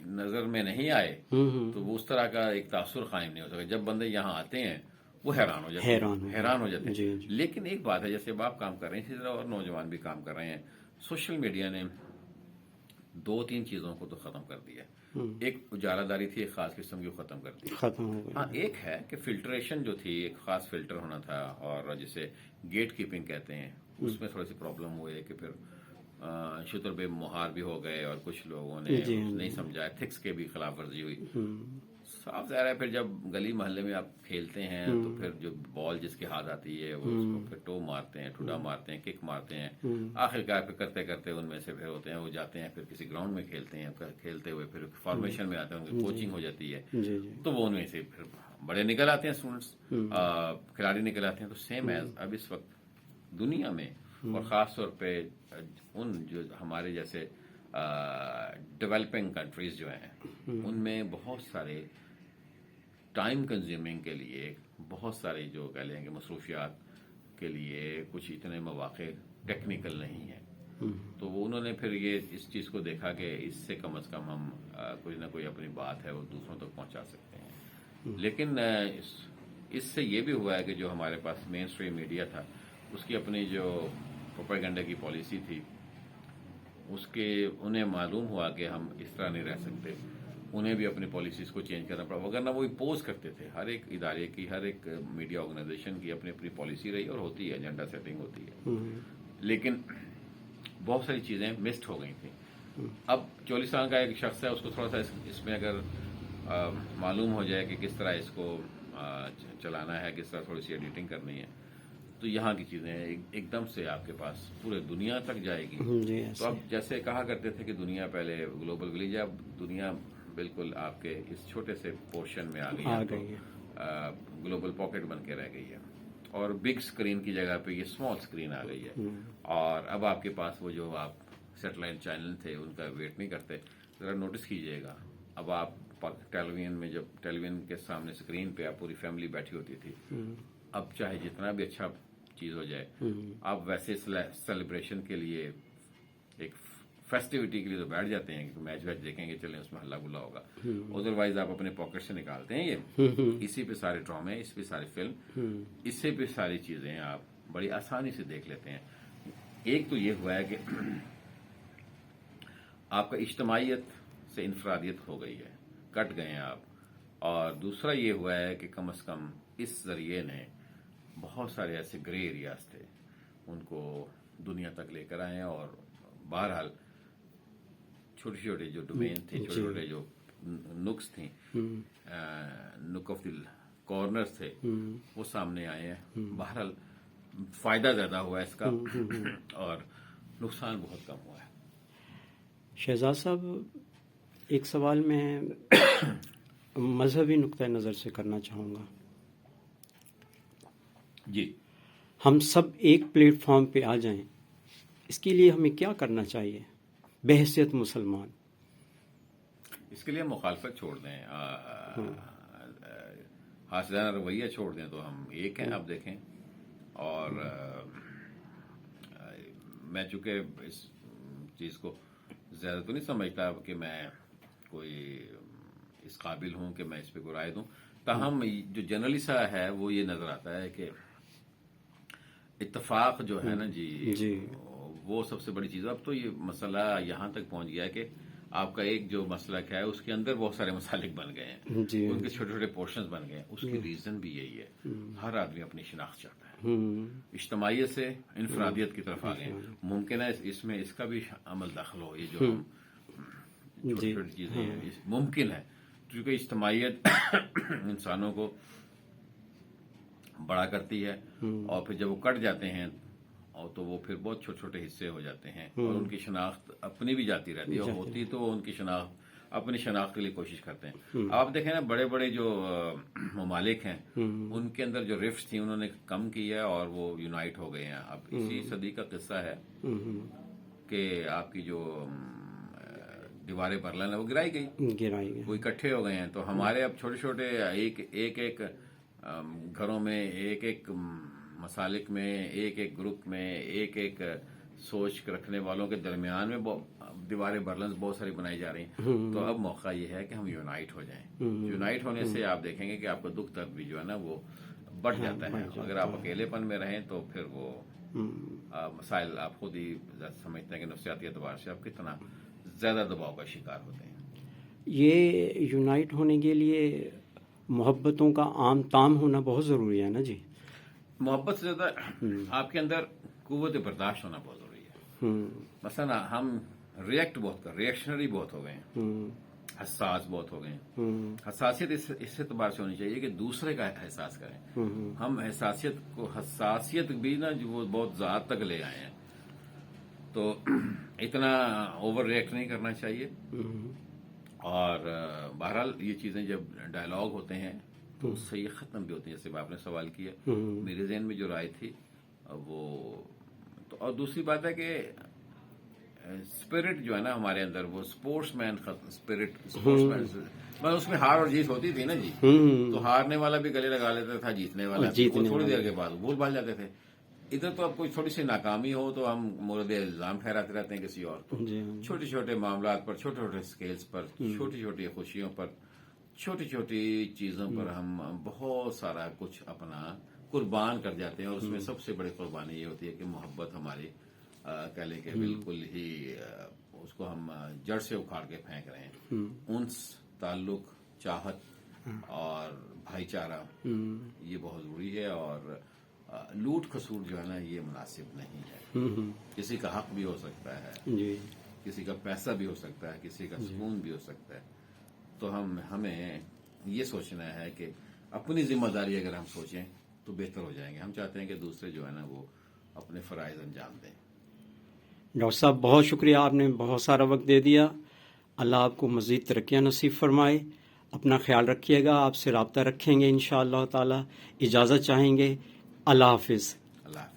نظر میں نہیں آئے تو وہ اس طرح کا ایک تاثر قائم نہیں ہو سکا. جب بندے یہاں آتے ہیں وہ حیران ہو جاتے ہیں. لیکن ایک بات ہے، جیسے اب آپ کام کر رہے ہیں اسی طرح اور نوجوان بھی کام کر رہے ہیں. سوشل میڈیا نے 2-3 چیزوں کو تو ختم کر دیا. ایک اجالا داری تھی، ایک خاص قسم کی ختم کر دی. ہاں، ایک ہے کہ فلٹریشن جو تھی، ایک خاص فلٹر ہونا تھا، اور جسے گیٹ کیپنگ کہتے ہیں، اس میں تھوڑی سی پرابلم ہوئی کہ پھر شتر بے مہار بھی ہو گئے اور کچھ لوگوں نے نہیں سمجھا، ایتھکس کے بھی خلاف ورزی ہوئی. صاف ظاہر ہے پھر جب گلی محلے میں آپ کھیلتے ہیں تو پھر جو بال جس کے ہاتھ آتی ہے وہ اس کو پھر ٹو مارتے ہیں، ٹھڈا مارتے ہیں، کک مارتے ہیں. آخرکار پھر کرتے کرتے ان میں سے پھر ہوتے ہیں وہ جاتے ہیں پھر کسی گراؤنڈ میں کھیلتے ہیں، کھیلتے ہوئے پھر فارمیشن میں آتے ہیں، ان کی کوچنگ ہو جاتی ہے. تو وہ ان میں سے پھر بڑے نکل آتے ہیں، اسٹوڈنٹس کھلاڑی نکل آتے ہیں. تو سیم ایز اب اس وقت دنیا میں اور خاص طور پہ ان جو ہمارے جیسے ڈیولپنگ کنٹریز جو ہیں ان میں بہت سارے ٹائم کنزیومنگ کے لیے بہت سارے جو کہہ لیں گے مصروفیات کے لیے کچھ اتنے مواقع ٹیکنیکل نہیں ہیں. تو وہ انہوں نے پھر یہ اس چیز کو دیکھا کہ اس سے کم از کم ہم کوئی نہ کوئی اپنی بات ہے وہ دوسروں تک پہنچا سکتے ہیں. لیکن اس سے یہ بھی ہوا ہے کہ جو ہمارے پاس مین اسٹریم میڈیا تھا اس کی اپنی جو پروپیگنڈا کی پالیسی تھی، اس کے انہیں معلوم ہوا کہ ہم اس طرح نہیں رہ سکتے. انہیں بھی اپنی پالیسیز کو چینج کرنا پڑا، وگرنہ وہ امپوز کرتے تھے. ہر ایک ادارے کی، ہر ایک میڈیا آرگنائزیشن کی اپنی اپنی پالیسی رہی اور ہوتی ہے، ایجنڈا سیٹنگ ہوتی ہے. لیکن بہت ساری چیزیں مسڈ ہو گئی تھیں. اب 44 سال کا ایک شخص ہے، اس کو تھوڑا سا اس میں اگر معلوم ہو جائے کہ کس طرح اس کو چلانا ہے، کس طرح تھوڑی سی ایڈیٹنگ کرنی ہے، تو یہاں کی چیزیں ایک دم سے آپ کے پاس پورے دنیا تک جائے گی. تو اب جیسے کہا کرتے تھے کہ دنیا پہلے گلوبل ولیج ہے، اب دنیا بالکل آپ کے اس چھوٹے سے پورشن میں آ گئی ہے، گلوبل پاکٹ بن کے رہ گئی ہے. اور بگ اسکرین کی جگہ پہ یہ اسمال اسکرین آ گئی ہے. اور اب آپ کے پاس وہ جو آپ سیٹلائٹ چینل تھے ان کا ویٹ نہیں کرتے. ذرا نوٹس کیجئے گا، اب آپ ٹیلی ویژن میں جب ٹیلی ویژن کے سامنے اسکرین پہ آپ پوری فیملی بیٹھی ہوتی تھی، اب چاہے جتنا بھی اچھا چیز ہو جائے، آپ ویسے سیلیبریشن کے لیے ایک فیسٹیوٹی کے لیے تو بیٹھ جاتے ہیں کہ میچ ویچ دیکھیں گے، چلیں اس میں ہلا گلا ہوگا. ادروائز آپ اپنے پاکٹ سے نکالتے ہیں یہ، اسی پہ سارے ڈرامے، اس پہ ساری فلم، اس سے پہ ساری چیزیں آپ بڑی آسانی سے دیکھ لیتے ہیں. ایک تو یہ ہوا ہے کہ آپ کا اجتماعیت سے انفرادیت ہو گئی ہے، کٹ گئے ہیں آپ. اور دوسرا یہ ہوا ہے کہ کم از کم اس ذریعے نے بہت سارے ایسے گرے ایریاز تھے ان کو دنیا تک لے کر آئے ہیں. اور بہرحال چھوٹے چھوٹے جو ڈومین تھے، چھوٹے چھوٹے جو نکس تھیں، نک آف دی کارنرز تھے، وہ سامنے آئے ہیں. بہرحال فائدہ زیادہ ہوا ہے اس کا اور نقصان بہت کم ہوا ہے. شہزاد صاحب، ایک سوال میں مذہبی نقطۂ نظر سے کرنا چاہوں گا. جی، ہم سب ایک پلیٹ فارم پہ آ جائیں، اس کے لیے ہمیں کیا کرنا چاہیے بحیثیت مسلمان؟ اس کے لیے مخالفت چھوڑ دیں، حاسدانہ رویہ چھوڑ دیں، تو ہم ایک ہیں. آپ دیکھیں، اور میں چونکہ اس چیز کو زیادہ تو نہیں سمجھتا کہ میں کوئی اس قابل ہوں کہ میں اس پہ کوئی رائے دوں، تاہم جو جنرلی سا ہے وہ یہ نظر آتا ہے کہ اتفاق جو ہے نا جی وہ سب سے بڑی چیز ہے. اب تو یہ مسئلہ یہاں تک پہنچ گیا ہے کہ آپ کا ایک جو مسلک ہے اس کے اندر بہت سارے مسالک بن گئے ہیں، ان کے چھوٹے چھوٹے پورشنز بن گئے ہیں. اس کی ریزن بھی یہی ہے، ہر آدمی اپنی شناخت چاہتا ہے، اجتماعیت سے انفرادیت کی طرف آ گئے. ممکن ہے اس میں اس کا بھی عمل دخل ہو، یہ جو ہم چھوٹی چھوٹی چیزیں ہیں ممکن ہے، کیونکہ اجتماعیت انسانوں کو بڑا کرتی ہے، اور پھر جب وہ کٹ جاتے ہیں اور تو وہ پھر بہت چھوٹے چھوٹے حصے ہو جاتے ہیں، اور ان کی شناخت اپنی بھی جاتی رہتی ہے، اور ہوتی تو وہ ان کی شناخت اپنی شناخت کے لیے کوشش کرتے ہیں. آپ دیکھیں نا، بڑے بڑے جو ممالک ہیں ان کے اندر جو رفٹس تھیں انہوں نے کم کی ہے اور وہ یونائٹ ہو گئے ہیں. اب اسی صدی کا قصہ ہے کہ آپ کی جو دیواریں برلن ہے وہ گرائی گئی، وہ اکٹھے ہو گئے ہیں. تو ہمارے اب چھوٹے چھوٹے ایک ایک گھروں میں، ایک ایک مسالک میں، ایک ایک گروپ میں، ایک ایک سوچ رکھنے والوں کے درمیان میں دیواریں برلنز بہت ساری بنائی جا رہی ہیں. تو اب موقع یہ ہے کہ ہم یونائٹ ہو جائیں. یونائٹ ہونے سے آپ دیکھیں گے کہ آپ کا دکھ درد بھی جو ہے نا وہ بڑھ جاتا ہے. اگر آپ اکیلے پن میں رہیں تو پھر وہ مسائل آپ خود ہی سمجھتے ہیں کہ نفسیاتی اعتبار سے آپ کتنا زیادہ دباؤ کا شکار ہوتے ہیں. یہ یونائٹ ہونے کے لیے محبتوں کا عام تام ہونا بہت ضروری ہے نا جی. محبت سے زیادہ آپ کے اندر قوت برداشت ہونا بہت ضروری ہے. مثلا ہم ریئیکشنری بہت ہو گئے ہیں، حساس بہت ہو گئے ہیں. حساسیت اس اعتبار سے ہونی چاہیے کہ دوسرے کا احساس کریں. ہم حساسیت بھی نا جو وہ بہت ذات تک لے آئے ہیں، تو اتنا اوور ریئیکٹ نہیں کرنا چاہیے. اور بہرحال یہ چیزیں جب ڈائلاگ ہوتے ہیں تو اس سے یہ ختم بھی ہوتی ہیں. جیسے آپ نے سوال کیا، میرے ذہن میں جو رائے تھی وہ تو، اور دوسری بات ہے کہ اسپرٹ جو ہے نا ہمارے اندر، وہ اسپورٹس مین اسپرٹ، اس میں ہار اور جیت ہوتی تھی نا جی. تو ہارنے والا بھی گلے لگا لیتا تھا، جیتنے والا وہ تھوڑی دیر کے بعد بھول بھال جاتے تھے. ادھر تو اب کوئی چھوٹی سی ناکامی ہو تو ہم مورد الزام ٹھہراتے رہتے ہیں کسی اور کو. چھوٹے چھوٹے معاملات پر، چھوٹے چھوٹے اسکیلز پر، چھوٹی چھوٹی خوشیوں پر، چھوٹی چھوٹی چیزوں پر ہم بہت سارا کچھ اپنا قربان کر جاتے ہیں. اور اس میں سب سے بڑی قربانی یہ ہوتی ہے کہ محبت ہماری کہہ لیں کہ بالکل ہی اس کو ہم جڑ سے اکھاڑ کے پھینک رہے ہیں. انس، تعلق، چاہت اور بھائی چارہ یہ بہت ضروری ہے. اور لوٹ کھسوٹ جو ہے نا یہ مناسب نہیں ہے. کسی کا حق بھی ہو سکتا ہے، کسی کا پیسہ بھی ہو سکتا ہے، کسی کا سکون بھی ہو سکتا ہے. تو ہمیں یہ سوچنا ہے کہ اپنی ذمہ داری اگر ہم سوچیں تو بہتر ہو جائیں گے. ہم چاہتے ہیں کہ دوسرے جو ہے نا وہ اپنے فرائض انجام دیں. ڈاکٹر صاحب بہت شکریہ، آپ نے بہت سارا وقت دے دیا. اللہ آپ کو مزید ترقیاں نصیب فرمائے. اپنا خیال رکھیے گا، آپ سے رابطہ رکھیں گے انشاءاللہ تعالی. اجازت چاہیں گے. اللہ حافظ. اللہ حافظ.